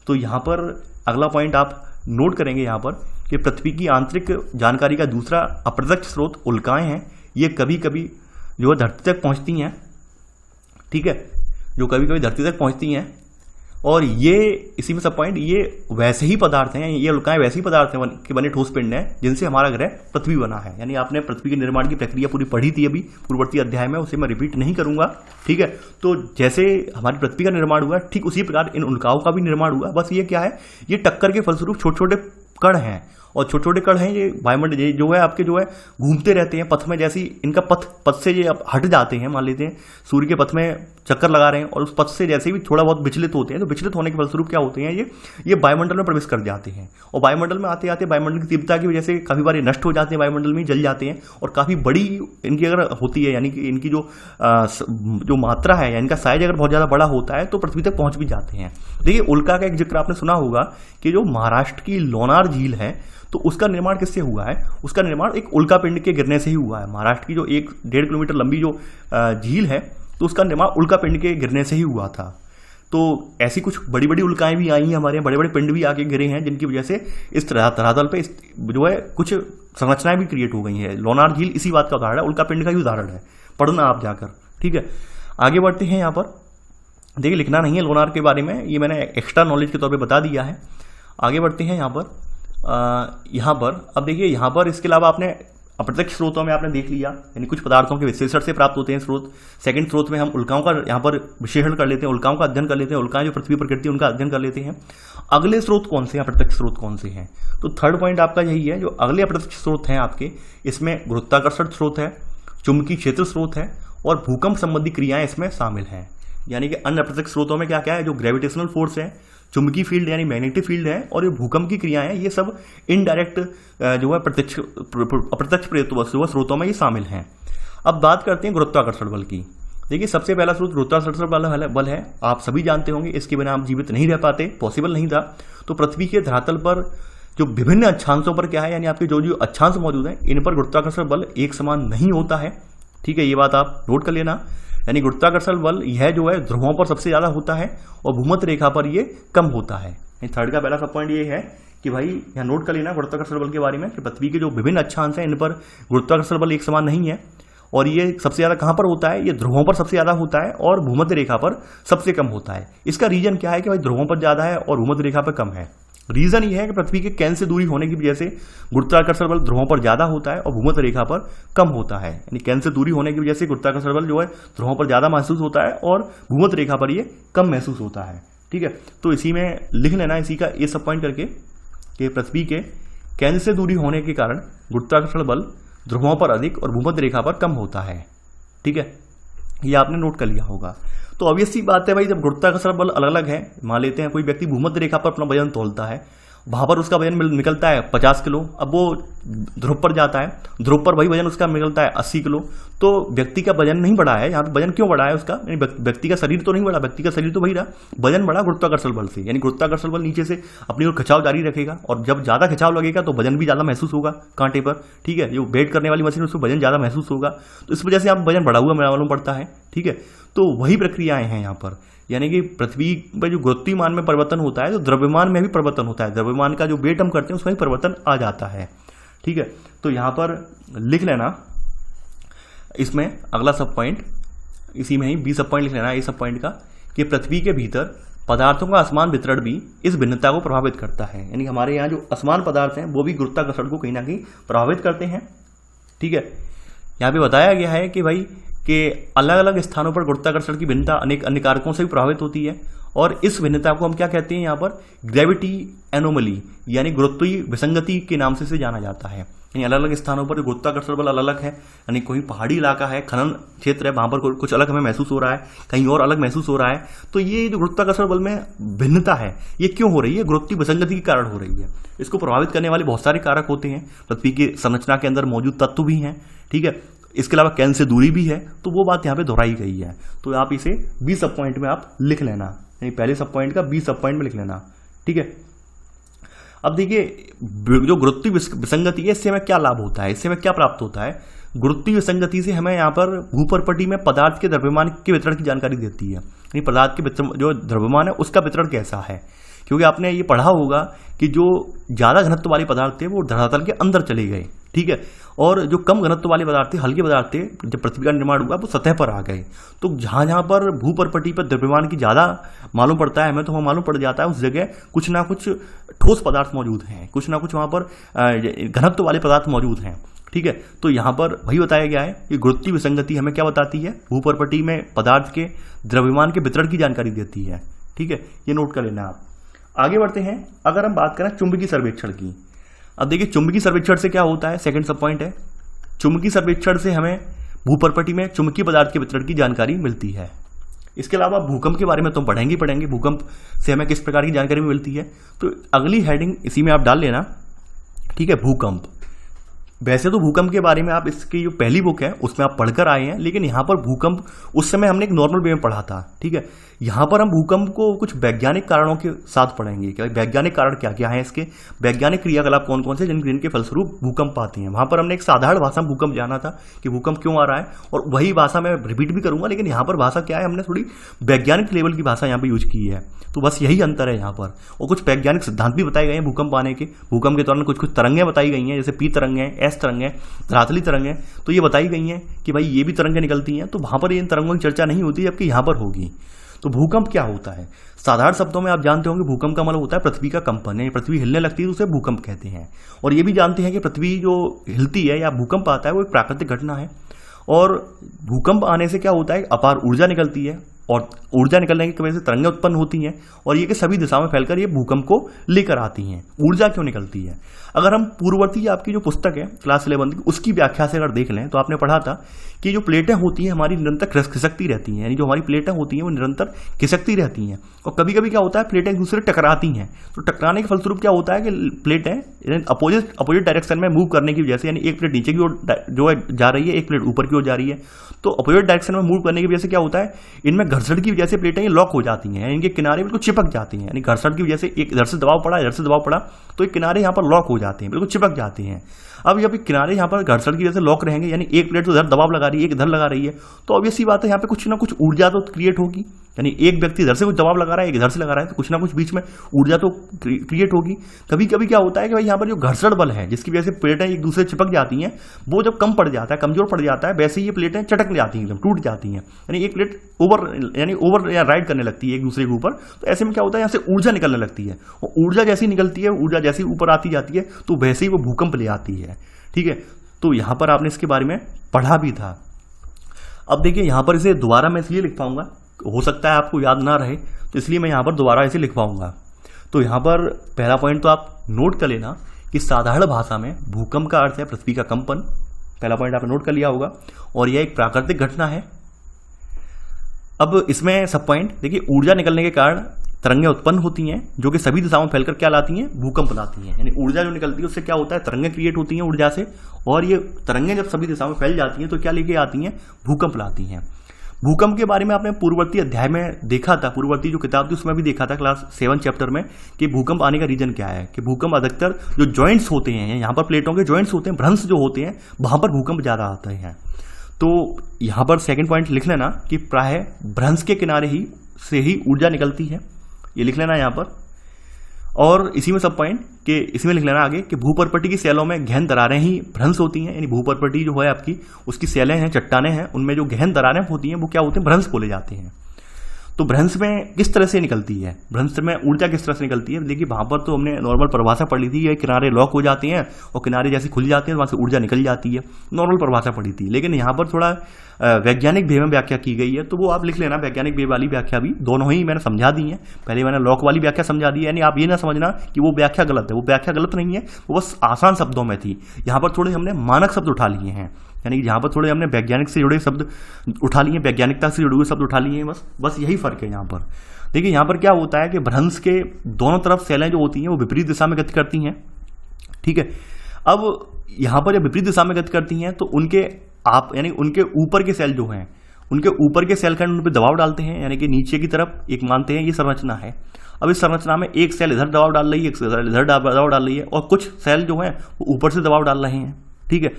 तो यहाँ पर अगला पॉइंट आप नोट करेंगे यहाँ पर कि पृथ्वी की आंतरिक जानकारी का दूसरा अप्रत्यक्ष स्रोत उल्काएं हैं। ये कभी कभी जो है धरती तक पहुँचती हैं। ठीक है, जो कभी कभी धरती तक पहुँचती हैं, और ये इसी में सब पॉइंट ये वैसे ही पदार्थ हैं, ये उल्काएं वैसे ही पदार्थ हैं के बने ठोस पिंड हैं जिनसे हमारा ग्रह पृथ्वी बना है। यानी आपने पृथ्वी के निर्माण की प्रक्रिया पूरी पढ़ी थी अभी पूर्ववर्ती अध्याय में, उसे मैं रिपीट नहीं करूंगा। ठीक है, तो जैसे हमारी पृथ्वी का निर्माण हुआ ठीक उसी प्रकार इन उल्काओं का भी निर्माण हुआ। बस ये क्या है, ये टक्कर के फलस्वरूप छोटे छोटे कण हैं, और छोटे छोटे कण हैं ये वायुमंडल जो है आपके जो है घूमते रहते हैं पथ में। जैसी इनका पथ से ये अब हट जाते हैं, मान लेते हैं सूर्य के पथ में चक्कर लगा रहे हैं और उस पथ से जैसे भी थोड़ा बहुत विचलित होते हैं, तो विचलित होने के फलस्वरूप क्या होते हैं ये वायुमंडल में प्रवेश कर जाते हैं, और वायुमंडल में आते आते वायुमंडल की तीव्रता की वजह से काफी बार ये नष्ट हो जाते हैं, वायुमंडल में जल जाते हैं, और काफी बड़ी इनकी अगर होती है, यानी कि इनकी जो मात्रा है या इनका साइज अगर बहुत ज्यादा बड़ा होता है तो पृथ्वी तक पहुंच भी जाते हैं। देखिए उल्का का एक जिक्र आपने सुना होगा कि जो महाराष्ट्र की लोनार झील है तो उसका निर्माण किससे हुआ है, उसका निर्माण एक उल्का पिंड के गिरने से ही हुआ है। महाराष्ट्र की जो 1-1.5 किलोमीटर लंबी जो झील है तो उसका निर्माण उल्का पिंड के गिरने से ही हुआ था। तो ऐसी कुछ बड़ी बड़ी उल्काएं भी आई हैं हमारे यहाँ, बड़े बड़े पिंड भी आके गिरे हैं जिनकी वजह से इस धरातल पे जो है कुछ संरचनाएं भी क्रिएट हो गई हैं। लोनार झील इसी बात का उदाहरण है, उल्का पिंड का ही उदाहरण है, पढ़ना आप जाकर। ठीक है, आगे बढ़ते हैं। यहाँ पर देखिए लिखना नहीं है लोनार के बारे में, ये मैंने एक्स्ट्रा नॉलेज के तौर पर बता दिया है। आगे बढ़ते हैं यहाँ पर अब देखिए यहाँ पर इसके अलावा आपने अप्रत्यक्ष स्रोतों में आपने देख लिया, यानी कुछ पदार्थों के विश्लेषण से प्राप्त होते हैं स्रोत। सेकंड स्रोत में हम उल्काओं का यहाँ पर विश्लेषण कर लेते हैं, उल्काओं का अध्ययन कर लेते हैं, उल्काएं जो पृथ्वी पर गिरती है उनका अध्ययन कर लेते हैं। अगले स्रोत कौन से हैं, अप्रत्यक्ष स्रोत कौन से हैं, तो थर्ड पॉइंट आपका यही है। जो अगले अप्रत्यक्ष स्रोत हैं आपके, इसमें गुरुत्वाकर्षण स्रोत है, चुंबकीय क्षेत्र स्रोत है, और भूकंप संबंधी क्रियाएं इसमें शामिल हैं। यानी कि अन्य अप्रत्यक्ष स्रोतों में क्या क्या है, जो ग्रेविटेशनल फोर्स है, चुंबकीय फील्ड यानी मैग्नेटिक फील्ड है, और ये भूकंप की क्रियाएं, ये सब इनडायरेक्ट जो है अप्रत्यक्ष स्रोतों में ये शामिल हैं। अब बात करते हैं गुरुत्वाकर्षण बल की। देखिए सबसे पहला स्रोत गुरुत्वाकर्षण बल है, आप सभी जानते होंगे, इसके बिना आप जीवित नहीं रह पाते, पॉसिबल नहीं था। तो पृथ्वी के धरातल पर जो विभिन्न अक्षांशों पर क्या है, यानी आपके जो जो अक्षांश मौजूद हैं इन पर गुरुत्वाकर्षण बल एक समान नहीं होता है। ठीक है, ये बात आप नोट कर लेना। यानी गुरुत्वाकर्षण बल यह जो है ध्रुवों पर सबसे ज्यादा होता है और भूमध्य रेखा पर ये कम होता है। थर्ड का पहला सब पॉइंट ये है कि भाई यहाँ नोट कर लेना गुरुत्वाकर्षण बल के बारे में कि पृथ्वी के जो विभिन्न अक्षांश हैं इन पर गुरुत्वाकर्षण बल एक समान नहीं है। और ये सबसे ज़्यादा कहाँ पर होता है, ये ध्रुवों पर सबसे ज़्यादा होता है और भूमध्य रेखा पर सबसे कम होता है। इसका रीजन क्या है कि भाई ध्रुवों पर ज़्यादा है और भूमध्य रेखा पर कम है। रीजन ये है कि पृथ्वी के केंद्र से दूरी होने की वजह से गुरुत्वाकर्षण बल ध्रुवों पर ज्यादा होता है और भूमध्य रेखा पर कम होता है। यानी केंद्र से दूरी होने की वजह से गुरुत्वाकर्षण बल जो है ध्रुवों पर ज्यादा महसूस होता है और भूमध्य रेखा पर ये कम महसूस होता है। ठीक है, तो इसी में लिख लेना, इसी का ये सब पॉइंट करके कि पृथ्वी के केंद्र से दूरी होने के कारण गुरुत्वाकर्षण बल ध्रुवों पर अधिक और भूमध्य रेखा पर कम होता है। ठीक है, ये आपने नोट कर लिया होगा। तो ऑब्वियस सी बात है भाई, जब गुरुत्वाकर्षण बल अलग अलग है, मान लेते हैं कोई व्यक्ति भूमध्य रेखा पर अपना वजन तोलता है, वहां पर उसका वजन निकलता है 50 किलो, अब वो ध्रुव पर जाता है, ध्रुव पर वही वजन उसका निकलता है 80 किलो। तो व्यक्ति का वजन नहीं बढ़ा है, यहाँ पे वजन क्यों बढ़ा है उसका, व्यक्ति का शरीर तो नहीं बढ़ा, व्यक्ति का शरीर तो वही रहा, वजन बढ़ा गुरुत्वाकर्षण बल से। यानी गुरुत्वाकर्षण बल नीचे से अपनी ओर खिंचाव जारी रखेगा और जब ज्यादा खिंचाव लगेगा तो वजन भी ज्यादा महसूस होगा कांटे पर। ठीक है, जो वेट करने वाली मशीन उसमें वजन ज्यादा महसूस होगा, तो इस वजह से आप वजन बढ़ा हुआ मालूम पड़ता है। ठीक है, तो वही प्रक्रियाएं हैं यहाँ पर, यानी कि पृथ्वी पर जो गुरुत्विमान में परिवर्तन होता है तो द्रव्यमान में भी परिवर्तन होता है, द्रव्यमान का जो वेट हम करते हैं उसमें भी परिवर्तन आ जाता है। ठीक है, तो यहाँ पर लिख लेना, इसमें अगला सब पॉइंट इसी में ही बी सब पॉइंट लिख लेना, ये सब पॉइंट का, कि पृथ्वी के भीतर पदार्थों का असमान वितरण भी इस भिन्नता को प्रभावित करता है। यानी हमारे यहाँ जो असमान पदार्थ हैं वो भी गुरुत्वाकर्षण को कहीं ना कहीं प्रभावित करते हैं। ठीक है, यहाँ पे बताया गया है कि भाई कि अलग अलग स्थानों पर गुरुत्वाकर्षण की भिन्नता अनेक अन्य कारकों से भी प्रभावित होती है और इस भिन्नता को हम क्या कहते हैं यहाँ पर, ग्रेविटी एनोमली यानी गुरुत्वीय विसंगति के नाम से इसे जाना जाता है। यानी अलग अलग स्थानों पर गुरुत्वाकर्षण बल अलग अलग है, यानी कोई पहाड़ी इलाका है, खनन क्षेत्र है, वहां पर कुछ अलग हमें महसूस हो रहा है, कहीं और अलग महसूस हो रहा है। तो ये जो गुरुत्वाकर्षण बल में भिन्नता है ये क्यों हो रही है, गुरुत्वीय विसंगति के कारण हो रही है। इसको प्रभावित करने वाले बहुत सारे कारक होते हैं, पृथ्वी की संरचना के अंदर मौजूद तत्व भी हैं। ठीक है, इसके अलावा केंद्र से दूरी भी है, तो वो बात यहाँ पे दोहराई गई है। तो आप इसे बी सब पॉइंट में आप लिख लेना, यानी पहले सब पॉइंट का बी सब पॉइंट में लिख लेना। ठीक है, अब देखिए जो गुरुत्वीय विसंगति है इससे हमें क्या लाभ होता है, इससे हमें क्या प्राप्त होता है। गुरुत्वीय विसंगति से हमें यहाँ पर भूपरपटी में पदार्थ के द्रव्यमान के वितरण की जानकारी देती है, यानी पदार्थ के जो द्रव्यमान है उसका वितरण कैसा है। क्योंकि आपने ये पढ़ा होगा कि जो ज्यादा घनत्व वाले पदार्थ थे वो धरातल के अंदर चले गए। ठीक है, और जो कम घनत्व वाले पदार्थ थे, हल्के पदार्थ थे, जब पृथ्वी का निर्माण हुआ वो सतह पर आ गए। तो जहां जहां पर भूपरपटी पर द्रव्यमान की ज्यादा मालूम पड़ता है हमें, तो हमें मालूम पड़ जाता है उस जगह कुछ ना कुछ ठोस पदार्थ मौजूद हैं, कुछ ना कुछ वहां पर घनत्व वाले पदार्थ मौजूद हैं। ठीक है, तो यहाँ पर वही बताया गया है कि गुरुत्वीय विसंगति हमें क्या बताती है, भूपरपटी में पदार्थ के द्रव्यमान के वितरण की जानकारी देती है। ठीक है, ये नोट कर लेना आप। आगे बढ़ते हैं, अगर हम बात करें चुंबकीय सर्वेक्षण की। अब देखिए चुंबकीय सर्वेक्षण से क्या होता है, सेकंड सब पॉइंट है, चुंबकीय सर्वेक्षण से हमें भूपरपटी में चुंबकीय पदार्थ के वितरण की जानकारी मिलती है। इसके अलावा भूकंप के बारे में तो हम पढ़ेंगे, भूकंप से हमें किस प्रकार की जानकारी मिलती है। तो अगली हेडिंग इसी में आप डाल लेना। ठीक है, भूकंप। वैसे तो भूकंप के बारे में आप इसकी जो पहली बुक है उसमें आप पढ़कर आए हैं, लेकिन यहाँ पर भूकंप उस समय हमने एक नॉर्मल वे में पढ़ा था। ठीक है, यहाँ पर हम भूकंप को कुछ वैज्ञानिक कारणों के साथ पढ़ेंगे कि वैज्ञानिक कारण क्या क्या है, इसके वैज्ञानिक क्रियाकलाप कौन कौन से जिनके फलस्वरूप भूकंप आते हैं। वहां पर हमने एक साधारण भाषा में भूकंप जाना था कि भूकंप क्यों आ रहा है, और वही भाषा मैं रिपीट भी करूंगा, लेकिन यहाँ पर भाषा क्या है, हमने थोड़ी वैज्ञानिक लेवल की भाषा यहाँ पर यूज की है। तो बस यही अंतर है यहाँ पर, और कुछ वैज्ञानिक सिद्धांत भी बताए गए हैं भूकंप आने के। भूकंप के दौरान कुछ कुछ तरंगें बताई गई हैं, जैसे पी तरंग है, एस तरंग है, धरातली तरंग है, तो ये बताई गई हैं कि भाई ये भी तरंगें निकलती हैं। तो वहां पर इन तरंगों की चर्चा नहीं होती, जबकि यहाँ पर होगी। तो भूकंप क्या होता है, साधारण शब्दों में आप जानते होंगे भूकंप का मतलब होता है पृथ्वी का कंपन है, पृथ्वी हिलने लगती है तो उसे भूकंप कहते हैं। और ये भी जानते हैं कि पृथ्वी जो हिलती है या भूकंप आता है वो एक प्राकृतिक घटना है, और भूकंप आने से क्या होता है, अपार ऊर्जा निकलती है, और ऊर्जा निकलने की वजह से तरंगें उत्पन्न होती हैं, और ये कि सभी दिशाओं में फैलकर ये भूकंप को लेकर आती हैं। ऊर्जा क्यों निकलती है, अगर हम पूर्ववर्ती आपकी जो पुस्तक है क्लास 11 की उसकी व्याख्या से अगर देख लें तो आपने पढ़ा था कि जो प्लेटें होती हैं हमारी निरंतर खिसकती रहती हैं, यानी जो हमारी प्लेटें होती हैं वो निरंतर खिसकती रहती हैं, और कभी कभी क्या होता है प्लेटें एक दूसरे टकराती हैं। तो टकराने के फलस्वरूप क्या होता है कि प्लेटें अपोजिट डायरेक्शन में मूव करने की वजह से, यानी एक प्लेट नीचे की ओर जो है जा रही है, एक प्लेट ऊपर की ओर जा रही है, तो अपोजिट डायरेक्शन में मूव करने की वजह से क्या होता है, इनमें घर्षण की वजह से प्लेटें ये लॉक हो जाती हैं, इनके किनारे बिल्कुल चिपक जाती हैं। यानी घर्षण की वजह से एक इधर से दबाव पड़ा, इधर से दबाव पड़ा, तो एक किनारे यहाँ पर लॉक हो जाते हैं, बिल्कुल चिपक जाते हैं। अब जब किनारे यहाँ पर घर्षण की वजह से लॉक रहेंगे, यानी एक प्लेट तो इधर दबाव लगा रही है, एक इधर लगा रही है, तो ऑब्वियस सी बात है यहाँ पे कुछ ना कुछ ऊर्जा तो क्रिएट होगी। यानी एक व्यक्ति इधर से कुछ दबाव लगा रहा है, एक इधर से लगा रहा है, तो कुछ ना कुछ बीच में ऊर्जा तो क्रिएट होगी। कभी कभी क्या होता है कि भाई यहाँ पर जो घर्षण बल है जिसकी वजह से प्लेटें एक दूसरे से चिपक जाती हैं, वो जब कम पड़ जाता है, कमजोर पड़ जाता है, वैसे ही ये प्लेटें चटक जाती हैं, एकदम टूट जाती हैं। यानी एक प्लेट ओवर या राइड करने लगती है एक दूसरे के ऊपर। तो ऐसे में क्या होता है, यहाँ से ऊर्जा निकलने लगती है, और ऊर्जा जैसी निकलती है, ऊर्जा जैसी ऊपर आती जाती है, तो वैसे ही वो भूकंप ले आती है। ठीक है, तो यहाँ पर आपने इसके बारे में पढ़ा भी था। अब देखिए यहाँ पर इसे दोबारा मैं इसलिए लिख पाऊंगा, हो सकता है आपको याद ना रहे, तो इसलिए मैं यहाँ पर दोबारा इसे लिख पाऊंगा। तो यहाँ पर पहला पॉइंट तो आप नोट कर लेना कि साधारण भाषा में भूकंप का अर्थ है पृथ्वी का कंपन। पहला पॉइंट आपने नोट कर लिया होगा, और यह एक प्राकृतिक घटना है। अब इसमें सब पॉइंट देखिए, ऊर्जा निकलने के कारण तरंगें उत्पन्न होती हैं जो कि सभी दिशाओं में फैलकर क्या लाती हैं, भूकंप लाती हैं। यानी ऊर्जा जो निकलती है उससे क्या होता है, तरंगें क्रिएट होती हैं ऊर्जा से, और ये तरंगें जब सभी दिशाओं में फैल जाती हैं तो क्या लेके आती हैं, भूकंप लाती हैं। भूकंप के बारे में आपने पूर्ववर्ती अध्याय में देखा था, पूर्ववर्ती जो किताब थी उसमें भी देखा था क्लास 7 चैप्टर में, कि भूकंप आने का रीजन क्या है। कि भूकंप अधिकतर जो जॉइंट्स होते हैं, यहाँ पर प्लेटों के जॉइंट्स होते हैं, भ्रंश जो होते हैं, वहां पर भूकंप ज्यादा आते हैं। तो यहाँ पर सेकंड पॉइंट लिख लेना कि प्राय भ्रंश के किनारे ही से ही ऊर्जा निकलती है, ये लिख लेना यहाँ पर। और इसी में सब पॉइंट कि इसमें लिख लेना आगे कि भूपर्पटी की सेलों में गहन दरारें ही भ्रंश होती हैं। यानी भूपर्पटी जो है आपकी, उसकी सेलें हैं, चट्टानें हैं, उनमें जो गहन दरारें होती हैं वो क्या होते हैं, भ्रंश बोले जाते हैं। तो भ्रंश में किस तरह से निकलती है, भ्रंश में ऊर्जा किस तरह से निकलती है, देखिए वहां पर तो हमने नॉर्मल परिभाषा पढ़ी थी, ये किनारे लॉक हो जाते हैं और किनारे जैसे खुल जाते हैं वहां से ऊर्जा निकल जाती है, नॉर्मल परिभाषा पढ़ी थी। लेकिन यहाँ पर थोड़ा वैज्ञानिक वे में व्याख्या की गई है, तो वो आप लिख लेना, वैज्ञानिक वे वाली व्याख्या भी दोनों ही मैंने समझा दी है। पहले मैंने लॉक वाली व्याख्या समझा दी है, यानी आप ये ना समझना कि वो व्याख्या गलत है, वो व्याख्या गलत नहीं है, वो बस आसान शब्दों में थी। यहाँ पर थोड़े हमने मानक शब्द उठा लिए हैं, यानी यहाँ पर थोड़े हमने वैज्ञानिक से जुड़े शब्द उठा लिए, वैज्ञानिकता से जुड़े हुए शब्द उठा लिए हैं, बस यही फर्क है यहाँ पर। देखिए यहाँ पर क्या होता है कि भ्रंश के दोनों तरफ सेलें जो होती हैं वो विपरीत दिशा में गति करती हैं। ठीक है, अब यहाँ पर जब विपरीत दिशा में गति करती हैं तो उनके आप यानी उनके ऊपर के सेल जो हैं, उनके ऊपर के सेल खंड उन पर दबाव डालते हैं, यानी कि नीचे की तरफ एक मानते हैं ये संरचना है। अब इस संरचना में एक सेल इधर दबाव डाल रही है, एक सेल इधर दबाव डाल रही है, और कुछ सेल जो हैं वो ऊपर से दबाव डाल रहे हैं। ठीक है,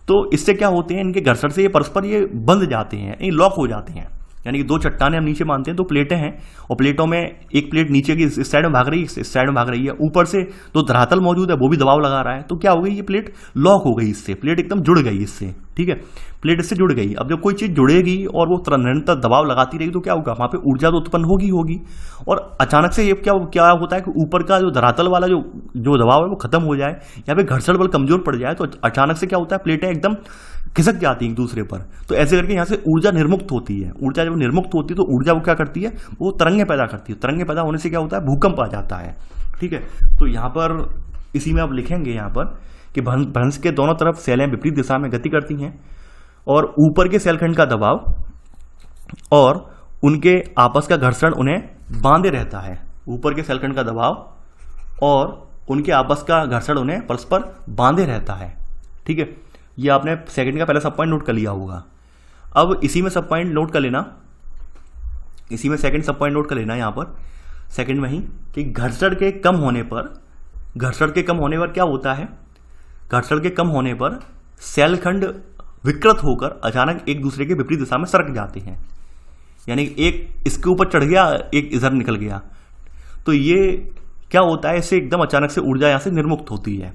तो इससे क्या होते हैं, इनके घर्षण से ये परस्पर ये बंध जाते हैं, ये लॉक हो जाते हैं। यानी कि दो चट्टानें हम नीचे मानते हैं, दो प्लेटें हैं, और प्लेटों में एक प्लेट नीचे की इस साइड में भाग रही है, इस साइड में भाग रही है, ऊपर से जो धरातल मौजूद है वो भी दबाव लगा रहा है। तो क्या हो गई, ये प्लेट लॉक हो गई, इससे प्लेट एकदम जुड़ गई इससे। ठीक है, प्लेट इससे जुड़ गई। अब जब कोई चीज जुड़ेगी और वो निरंतर दबाव लगाती रहेगी तो क्या होगा, वहां पे ऊर्जा तो उत्पन्न होगी। और अचानक से ये क्या होता है कि ऊपर का जो धरातल वाला जो दबाव है वो खत्म हो जाए, या फिर घर्षण बल कमजोर पड़ जाए, तो अचानक से क्या होता है, प्लेटें एकदम खिसक जाती है एक दूसरे पर। तो ऐसे करके यहाँ से ऊर्जा निर्मुक्त होती है। ऊर्जा जब निर्मुक्त होती है तो ऊर्जा वो क्या करती है, वो तरंगें पैदा करती है। तरंगें पैदा होने से क्या होता है, भूकंप आ जाता है। ठीक है, तो यहाँ पर इसी में आप लिखेंगे यहाँ पर कि भ्रंश के दोनों तरफ सेलें विपरीत दिशा में गति करती हैं, और ऊपर के सेलखंड का दबाव और उनके आपस का घर्षण उन्हें बांधे रहता है। ऊपर के सेलखंड का दबाव और उनके आपस का घर्षण उन्हें परस्पर बांधे रहता है। ठीक है, ये आपने सेकंड का पहला सब पॉइंट नोट कर लिया होगा। अब इसी में सब पॉइंट नोट कर लेना, इसी में सेकंड सब पॉइंट नोट कर लेना यहाँ पर सेकंड में ही, कि घर्षण के कम होने पर क्या होता है, घर्षण के कम होने पर सेलखंड विकृत होकर अचानक एक दूसरे के विपरीत दिशा में सरक जाते हैं। यानी एक इसके ऊपर चढ़ गया, एक इधर निकल गया, तो ये क्या होता है, इससे एकदम अचानक से ऊर्जा यहाँ से निर्मुक्त होती है।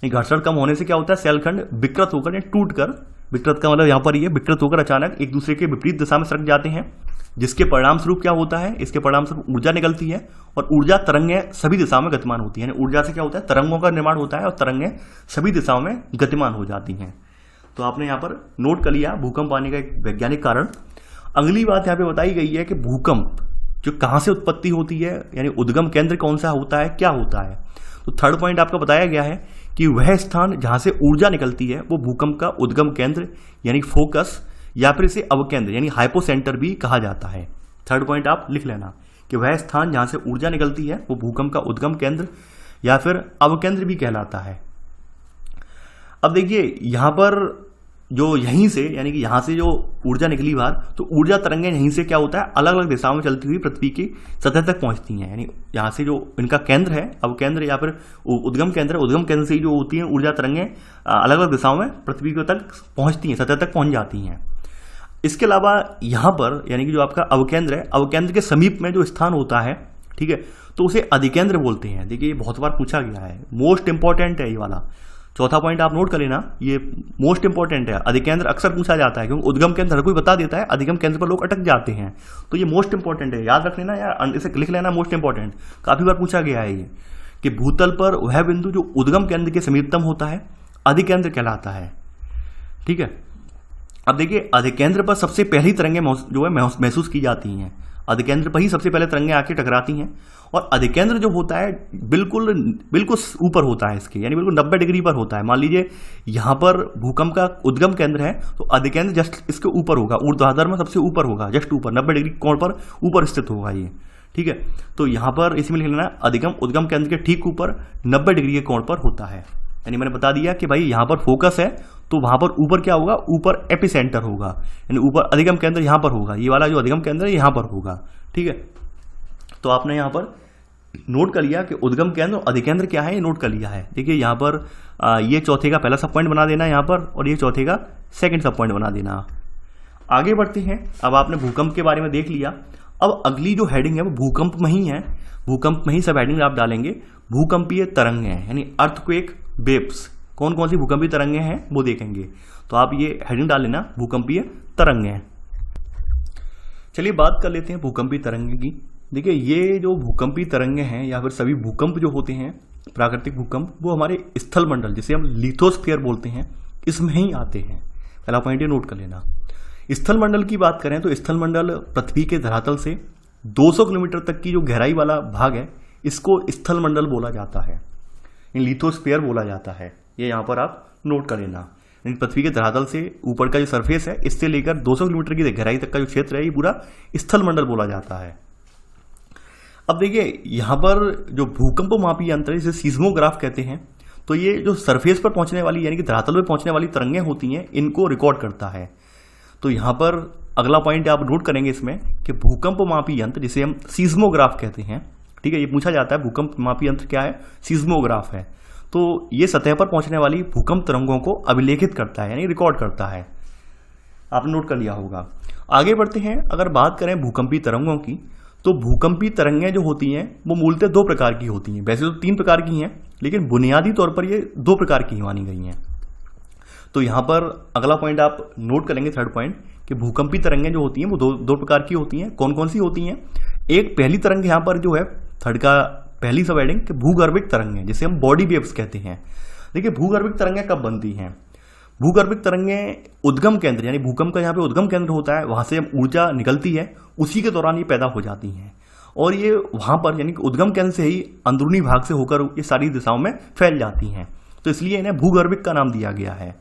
घर्षण कम होने से क्या होता है, सेलखंड विकृत होकर टूट कर, विकृत का मतलब यहाँ पर ये विकृत होकर अचानक एक दूसरे के विपरीत दिशा में सरक जाते हैं, जिसके परिणाम स्वरूप क्या होता है, इसके परिणाम स्वरूप ऊर्जा निकलती है, और ऊर्जा तरंगें सभी दिशाओं में गतिमान होती है। ऊर्जा से क्या होता है, तरंगों का निर्माण होता है, और तरंगें सभी दिशाओं में गतिमान हो जाती हैं। तो आपने यहाँ पर नोट कर लिया भूकंप आने का एक वैज्ञानिक कारण। अगली बात यहाँ पे बताई गई है कि भूकंप जो कहाँ से उत्पत्ति होती है, यानी उद्गम केंद्र कौन सा होता है, क्या होता है। तो थर्ड पॉइंट आपका बताया गया है कि वह स्थान जहां से ऊर्जा निकलती है वो भूकंप का उद्गम केंद्र यानी फोकस, या फिर इसे अवकेंद्र यानी हाइपोसेंटर भी कहा जाता है। थर्ड पॉइंट आप लिख लेना कि वह स्थान जहां से ऊर्जा निकलती है वो भूकंप का उद्गम केंद्र या फिर अवकेंद्र भी कहलाता है। अब देखिए यहां पर जो यहीं से यानी कि यहाँ से जो ऊर्जा निकली बाहर, तो ऊर्जा तरंगें यहीं से क्या होता है अलग अलग दिशाओं में चलती हुई पृथ्वी की सतह तक पहुंचती हैं। यानी यहाँ से जो इनका केंद्र है, अब केंद्र या फिर उद्गम केंद्र, उद्गम केंद्र से जो होती हैं ऊर्जा तरंगें अलग अलग दिशाओं में पृथ्वी तक पहुंचती हैं, सतह तक पहुंच जाती हैं। इसके अलावा यहाँ पर यानी कि जो आपका अवकेंद्र है, अवकेंद्र के समीप में जो स्थान होता है, ठीक है, तो उसे अधिकेंद्र बोलते हैं। देखिए ये बहुत बार पूछा गया है, मोस्ट इंपॉर्टेंट है ये वाला, चौथा पॉइंट आप नोट कर लेना, ये मोस्ट इंपॉर्टेंट है। अधिकेंद्र अक्सर पूछा जाता है क्योंकि उद्गम केंद्र हर कोई बता देता है, अधिगम केंद्र पर लोग अटक जाते हैं, तो ये मोस्ट इंपॉर्टेंट है, याद रख लेना या इसे लिख लेना मोस्ट इंपॉर्टेंट। काफी बार पूछा गया है ये कि भूतल पर वह बिंदु जो उद्गम केंद्र के समीपतम होता है अधिकेंद्र कहलाता है। ठीक है, अब देखिए अधिकेंद्र पर सबसे पहली तरंगें जो है महसूस की जाती हैं, अधिकेंद्र पर ही सबसे पहले तरंगें आके टकराती हैं, और अधिकेंद्र जो होता है बिल्कुल ऊपर होता है इसके, यानी बिल्कुल 90 डिग्री पर होता है। मान लीजिए यहाँ पर भूकंप का उद्गम केंद्र है, तो अधिकेंद्र जस्ट इसके ऊपर होगा, ऊर्ध्वाधर में सबसे ऊपर होगा, जस्ट ऊपर 90 डिग्री कोण पर ऊपर स्थित होगा ये। ठीक है, तो यहाँ पर इसमें लिख लेना अधिगम उद्गम केंद्र के ठीक ऊपर 90 डिग्री के कोण पर होता है। यानी मैंने बता दिया कि भाई यहाँ पर फोकस है, तो वहां पर ऊपर क्या होगा, ऊपर एपिसेंटर होगा, यानी ऊपर अधिगम केंद्र यहाँ पर होगा, ये वाला जो अधिगम केंद्र है यहाँ पर होगा। ठीक है, तो आपने यहाँ पर नोट कर लिया कि उद्गम केंद्र और अधिकेंद्र क्या है, ये नोट कर लिया है। देखिए यहाँ पर ये चौथे का पहला सब पॉइंट बना देना यहाँ पर, और ये चौथे का सेकंड सब पॉइंट बना देना। आगे बढ़ते हैं, अब आपने भूकंप के बारे में देख लिया, अब अगली जो हेडिंग है वो भूकंप में ही है, भूकंप में ही सब हेडिंग आप डालेंगे। भूकंपीय तरंगें यानी अर्थक्वेक वेव्स, कौन कौन सी भूकंपीय तरंगें हैं वो देखेंगे, तो आप ये हेडिंग डाल लेना भूकंपीय तरंगें। चलिए बात कर लेते हैं भूकंपीय तरंगें की। देखिए ये जो भूकंपीय तरंगें हैं या फिर सभी भूकंप जो होते हैं प्राकृतिक भूकंप, वो हमारे स्थल मंडल जिसे हम लिथोस्फीयर बोलते हैं इसमें ही आते हैं। पहला पॉइंट ये नोट कर लेना। स्थल मंडल की बात करें तो स्थल मंडल पृथ्वी के धरातल से 200 किलोमीटर तक की जो गहराई वाला भाग है इसको स्थल मंडल बोला जाता है, लिथोस्फीयर बोला जाता है। ये यहाँ पर आप नोट कर लेना। पृथ्वी के धरातल से ऊपर का जो सरफेस है इससे लेकर 200 किलोमीटर की गहराई तक का जो क्षेत्र है ये पूरा स्थल मंडल बोला जाता है। अब देखिए यहाँ पर जो भूकंप मापी यंत्र जिसे सीस्मोग्राफ कहते हैं, तो ये जो सरफेस पर पहुंचने वाली यानी कि धरातल पर पहुंचने वाली तरंगें होती हैं इनको रिकॉर्ड करता है। तो यहाँ पर अगला पॉइंट आप नोट करेंगे इसमें कि भूकंप मापी यंत्र जिसे हम सीस्मोग्राफ कहते हैं। ठीक है, ये पूछा जाता है भूकंप मापी यंत्र क्या है, सीस्मोग्राफ है। तो ये सतह पर पहुंचने वाली भूकंप तरंगों को अभिलेखित करता है यानी रिकॉर्ड करता है, आपने नोट कर लिया होगा। आगे बढ़ते हैं, अगर बात करें भूकंपी तरंगों की, तो भूकंपी तरंगें जो होती हैं वो मूलतः 2 प्रकार की होती हैं। वैसे तो 3 प्रकार की हैं, लेकिन बुनियादी तौर पर ये 2 प्रकार की मानी गई हैं। तो यहाँ पर अगला पॉइंट आप नोट करेंगे, थर्ड पॉइंट, कि भूकंपी तरंगें जो होती हैं वो दो प्रकार की होती हैं। कौन कौन सी होती हैं? एक पहली तरंग यहाँ पर जो है थर्ड का पहली सब हेडिंग कि भूगर्भिक तरंगें जिसे हम बॉडी वेव्स कहते हैं। देखिए भूगर्भिक तरंगें कब बनती हैं? भूगर्भिक तरंगें उद्गम केंद्र यानी भूकंप का यहाँ पे उद्गम केंद्र होता है, वहां से ऊर्जा निकलती है, उसी के दौरान ये पैदा हो जाती हैं और ये वहां पर यानी कि उद्गम केंद्र से ही अंदरूनी भाग से होकर ये सारी दिशाओं में फैल जाती हैं, तो इसलिए इन्हें भूगर्भिक का नाम दिया गया है।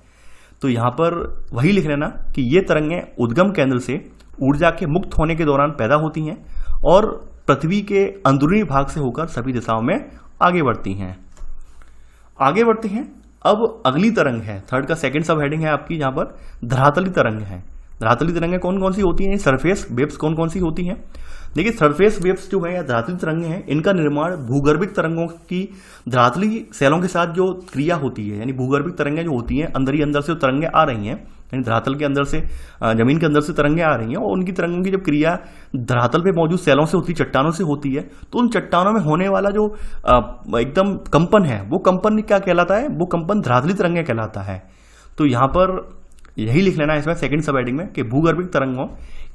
तो यहाँ पर वही लिख लेना कि ये तरंगें उद्गम केंद्र से ऊर्जा के मुक्त होने के दौरान पैदा होती हैं और पृथ्वी के अंदरूनी भाग से होकर सभी दिशाओं में आगे बढ़ती हैं। आगे बढ़ते हैं, अब अगली तरंग है, थर्ड का सेकंड सब हेडिंग है आपकी, जहां पर धरातली तरंग है। धरातली तरंगें कौन कौन सी होती हैं? सरफेस वेव्स कौन कौन सी होती हैं? देखिए सरफेस वेव्स जो है या धरातली तरंगें हैं, इनका निर्माण भूगर्भिक तरंगों की धरातली सेलों के साथ जो क्रिया होती है, यानी भूगर्भिक तरंगें जो होती हैं अंदर ही अंदर से तरंगें आ रही हैं, यानी धरातल के अंदर से जमीन के अंदर से तरंगें आ रही हैं और उनकी तरंगों की जब क्रिया धरातल पे मौजूद सेलों से होती, चट्टानों से होती है, तो उन चट्टानों में होने वाला जो एकदम कंपन है वो कंपन क्या कहलाता है? वो कंपन धरातली तरंगें कहलाता है। तो यहाँ पर यही लिख लेना है इसमें सेकंड सब हेडिंग में कि भूगर्भिक तरंगों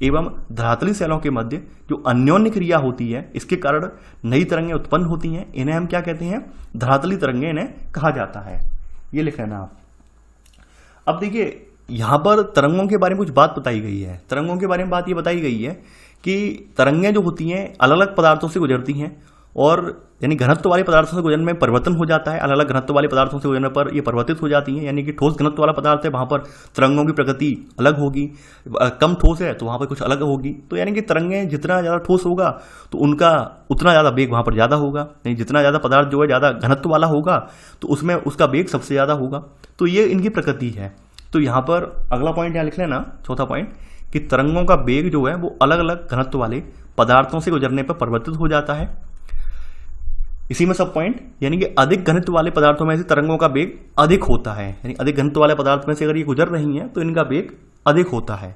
एवं धरातली सेलों के मध्य जो अन्योन्य क्रिया होती है, इसके कारण नई तरंगें उत्पन्न होती हैं, इन्हें हम क्या कहते हैं? धरातली तरंगें इन्हें कहा जाता है। ये लिख लेना आप। अब देखिए यहां पर तरंगों के बारे में कुछ बात बताई गई है। तरंगों के बारे में बात ये बताई गई है कि तरंगें जो होती हैं अलग अलग पदार्थों से गुजरती हैं और यानी घनत्व वाले पदार्थों से गुजरने में परिवर्तन हो जाता है, अलग अलग घनत्व वाले पदार्थों से गुजरने पर ये परिवर्तित हो जाती हैं, यानी कि ठोस घनत्व वाला पदार्थ है वहां पर तरंगों की प्रकृति अलग होगी, कम ठोस है तो वहां पर कुछ अलग होगी। तो यानी कि तरंगें जितना ज़्यादा ठोस होगा तो उनका उतना ज़्यादा वेग वहां पर ज़्यादा होगा, यानी जितना ज़्यादा पदार्थ जो है ज़्यादा घनत्व वाला होगा तो उसमें उसका वेग सबसे ज़्यादा होगा। तो ये इनकी प्रकृति है। तो यहाँ पर अगला पॉइंट यहाँ लिख लेना, चौथा पॉइंट, कि तरंगों का वेग जो है वो अलग अलग घनत्व वाले पदार्थों से गुजरने पर परिवर्तित हो जाता है। इसी में सब पॉइंट, यानी कि अधिक घनत्व वाले पदार्थों में से तरंगों का वेग अधिक होता है, यानी अधिक घनत्व वाले पदार्थ में से अगर ये गुजर रही हैं तो इनका वेग अधिक होता है।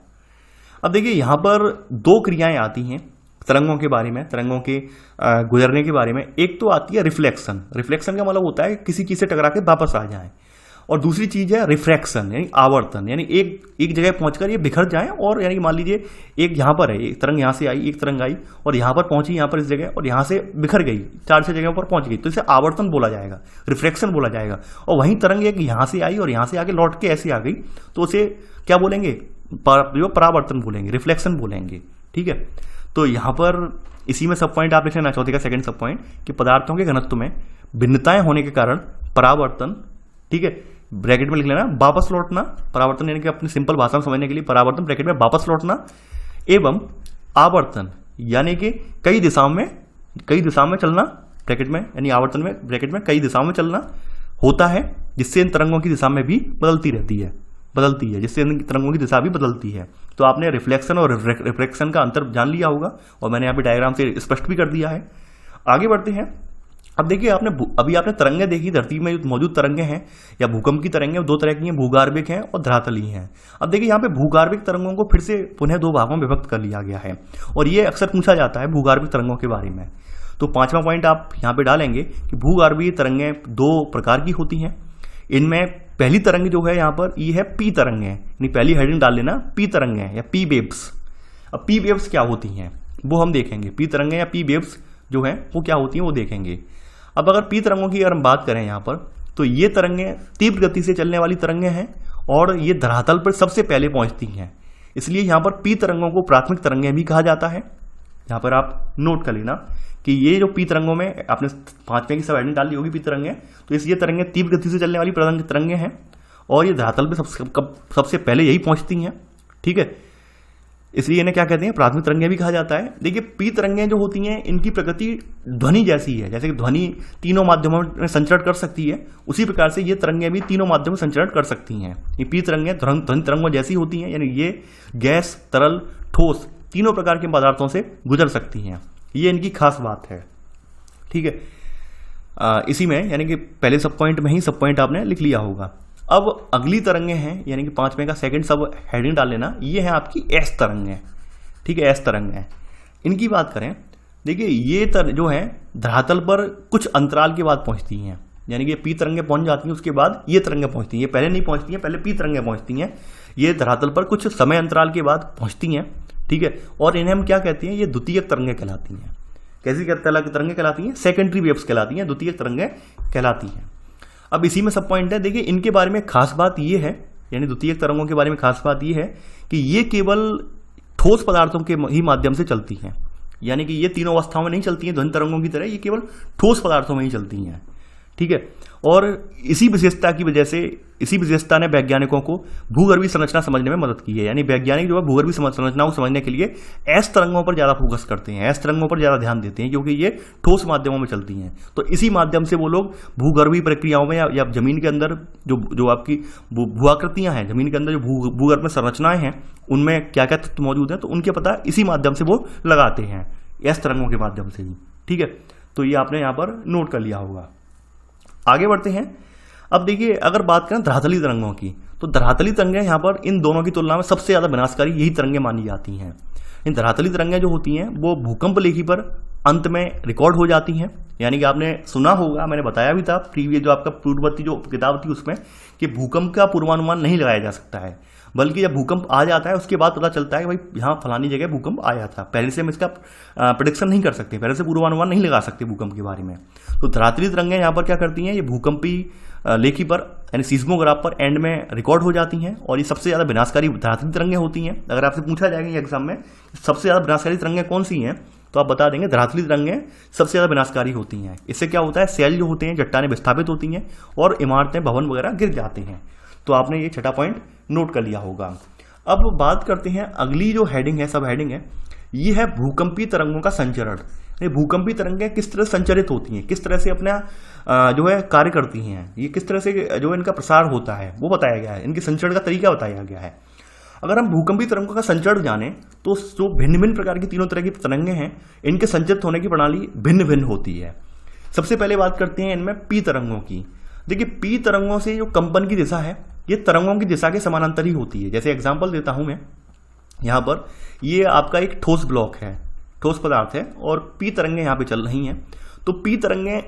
अब देखिए यहाँ पर दो क्रियाएं आती हैं तरंगों के बारे में, तरंगों के गुजरने के बारे में। एक तो आती है रिफ्लेक्शन। रिफ्लेक्शन का मतलब होता है किसी चीज से टकरा के वापस आ जाए, और दूसरी चीज है रिफ्रैक्शन, यानी आवर्तन, यानी एक जगह पहुंचकर ये बिखर जाए। और यानी मान लीजिए एक यहाँ पर है, एक तरंग यहाँ से आई, एक तरंग आई और यहाँ पर पहुंची, यहाँ पर इस जगह, और यहाँ से बिखर गई, 4-6 जगह पर पहुंच गई, तो इसे आवर्तन बोला जाएगा, रिफ्रैक्शन बोला जाएगा। और वहीं तरंग एक यहाँ से आई और यहाँ से आके लौट के ऐसे आ गई, तो उसे क्या बोलेंगे, परावर्तन बोलेंगे, रिफ्लेक्शन बोलेंगे। ठीक है, तो यहाँ पर इसी में सब पॉइंट आप लिख लेना, चौथे का सेकंड सब पॉइंट, कि पदार्थों के घनत्व में भिन्नताएं होने के कारण परावर्तन, ठीक है, ब्रैकेट में लिख लेना, वापस लौटना, परावर्तन यानी कि अपनी सिंपल भाषा में समझने के लिए परावर्तन ब्रैकेट में वापस लौटना, एवं आवर्तन यानी कि कई दिशाओं में चलना, ब्रैकेट में, यानी आवर्तन में ब्रैकेट में कई दिशाओं में चलना होता है, जिससे इन तरंगों की दिशा में भी बदलती है, जिससे इन तरंगों की दिशा भी बदलती है। तो आपने रिफ्लेक्शन और रिफ्रैक्शन का अंतर जान लिया होगा, और मैंने यहाँ पे डायग्राम से स्पष्ट भी कर दिया है। आगे बढ़ते हैं। अब देखिए अभी आपने तरंगें देखी, धरती में मौजूद तरंगें हैं या भूकंप की तरंगें दो तरह की हैं, भूगार्भिक हैं और धरातलीय हैं। अब देखिए यहाँ पे भूगार्भिक तरंगों को फिर से पुनः दो भागों में विभक्त कर लिया गया है, और ये अक्सर पूछा जाता है भूगार्भिक तरंगों के बारे में। तो 5वां पॉइंट आप यहाँ पे डालेंगे कि भूगार्भीय तरंगें दो प्रकार की होती हैं। इनमें पहली तरंग जो है यहाँ पर ये है पी तरंगें, यानी पहली हेडिंग डाल लेना, पी तरंगें या पी वेव्स। अब पी वेव्स क्या होती हैं वो हम देखेंगे, पी तरंगें या पी वेव्स जो है वो क्या होती हैं वो देखेंगे। अब अगर पी तरंगों की अगर हम बात करें यहाँ पर, तो ये तरंगें तीव्र गति से चलने वाली तरंगें हैं और ये धरातल पर सबसे पहले पहुंचती हैं, इसलिए यहाँ पर पी तरंगों को प्राथमिक तरंगें भी कहा जाता है। यहाँ पर आप नोट कर लेना कि ये जो पी तरंगों में आपने 5वें की सब हेडिंग डाली होगी पी तरंगें, तो ये तरंगें तीव्र गति से चलने वाली तरंगें हैं और ये धरातल पर सबसे पहले यही पहुंचती हैं। ठीक है, इसलिए इन्हें क्या कहते हैं, प्राथमिक तरंगें भी कहा जाता है। देखिए पी तरंगें जो होती हैं इनकी प्रकृति ध्वनि जैसी है, जैसे कि ध्वनि तीनों माध्यमों में संचरण कर सकती है, उसी प्रकार से ये तरंगें भी तीनों माध्यमों में संचरण कर सकती हैं। ये पी तरंगें ध्वनि तरंगों जैसी होती हैं, यानी ये गैस, तरल, ठोस तीनों प्रकार के पदार्थों से गुजर सकती हैं, ये इनकी खास बात है। ठीक है, इसी में यानी कि पहले सब पॉइंट में ही सब पॉइंट आपने लिख लिया होगा। अब अगली तरंगें हैं, यानी कि 5वें का सेकंड सब हेडिंग डाल लेना, ये है आपकी एस तरंगें। ठीक है, एस तरंगें, इनकी बात करें, देखिए ये जो है धरातल पर कुछ अंतराल के बाद पहुंचती हैं, यानी कि पी तरंगें पहुंच जाती हैं उसके बाद ये तरंगें पहुंचती हैं, ये पहले नहीं पहुंचती हैं, पहले पी तरंगें पहुंचती हैं, ये धरातल पर कुछ समय अंतराल के बाद पहुंचती हैं। ठीक है, और इन्हें हम क्या कहते हैं, ये द्वितीयक तरंगें कहलाती हैं। कैसी तरंगें कहलाती हैं, सेकेंडरी वेव्स कहलाती हैं, द्वितीयक तरंगें कहलाती हैं। अब इसी में सब पॉइंट है, देखिए इनके बारे में खास बात ये है, यानी द्वितीयक तरंगों के बारे में खास बात ये है कि ये केवल ठोस पदार्थों के ही माध्यम से चलती हैं, यानी कि ये तीनों अवस्थाओं में नहीं चलती हैं ध्वनि तरंगों की तरह, ये केवल ठोस पदार्थों में ही चलती हैं। ठीक है, और इसी विशेषता ने वैज्ञानिकों को भूगर्भीय संरचना समझने में मदद की है, यानी वैज्ञानिक जो है भूगर्भीय संरचना को समझने के लिए एस तरंगों पर ज्यादा फोकस करते हैं, एस तरंगों पर ज्यादा ध्यान देते हैं, क्योंकि ये ठोस माध्यमों में चलती हैं। तो इसी माध्यम से वो लोग भूगर्भीय प्रक्रियाओं में या जमीन के अंदर जो आपकी भूआकृतियां हैं, जमीन के अंदर जो भूगर्भ में संरचनाएं हैं उनमें क्या क्या तत्व मौजूद है, तो उनके पता इसी माध्यम से वो लगाते हैं, एस तरंगों के माध्यम से ही। ठीक है, तो ये आपने यहाँ पर नोट कर लिया होगा। आगे बढ़ते हैं। अब देखिए अगर बात करें धरातलीय तरंगों की, तो धरातलीय तरंगें यहाँ पर इन दोनों की तुलना में सबसे ज्यादा विनाशकारी यही तरंगें मानी जाती हैं। इन धरातलीय तरंगें जो होती हैं वो भूकंप लेखी पर अंत में रिकॉर्ड हो जाती हैं, यानी कि आपने सुना होगा, मैंने बताया भी था प्रीवियस जो आपका पूर्ववर्ती जो किताब थी उसमें, कि भूकंप का पूर्वानुमान नहीं लगाया जा सकता है, बल्कि जब भूकंप आ जाता है उसके बाद पता चलता है कि भाई यहाँ फलानी जगह भूकंप आया था, पहले से हम इसका प्रेडिक्शन नहीं कर सकते, पहले से पूर्वानुमान नहीं लगा सकते भूकंप के बारे में। तो धरातलीय तरंगें यहाँ पर क्या करती हैं, ये भूकंपी लेखी पर यानी सीस्मोग्राफ पर एंड में रिकॉर्ड हो जाती हैं, और ये सबसे ज़्यादा विनाशकारी धरातलीय तरंगें होती हैं। अगर आपसे पूछा जाएगा एग्जाम में सबसे ज़्यादा विनाशकारी तरंगें कौन सी हैं, तो आप बता देंगे धरातलीय तरंगें सबसे ज़्यादा विनाशकारी होती हैं। इससे क्या होता है, सेल जो होते हैं चट्टानें विस्थापित होती हैं और इमारतें, भवन वगैरह गिर जाते हैं। तो आपने ये छठा पॉइंट नोट कर लिया होगा। अब बात करते हैं अगली जो हेडिंग है, सब हेडिंग है, ये है भूकंपीय तरंगों का संचरण। ये भूकंपीय तरंगें किस तरह संचरित होती हैं, किस तरह से अपना जो है कार्य करती हैं, ये किस तरह से जो है इनका प्रसार होता है वो बताया गया है, इनके संचरण का तरीका बताया गया है। अगर हम भूकंपीय तरंगों का संचरण जाने तो जो भिन्न भिन्न प्रकार की तीनों तरह की तरंगें हैं, इनके संचरित होने की प्रणाली भिन्न भिन्न होती है। सबसे पहले बात करते हैं इनमें पी तरंगों की। देखिए पी तरंगों से जो कंपन की दिशा है ये तरंगों की दिशा के समानांतर ही होती है। जैसे एग्जांपल देता हूं मैं, यहाँ पर ये आपका एक ठोस ब्लॉक है, ठोस पदार्थ है और पी तरंगें यहाँ पे चल रही हैं, तो पी तरंगें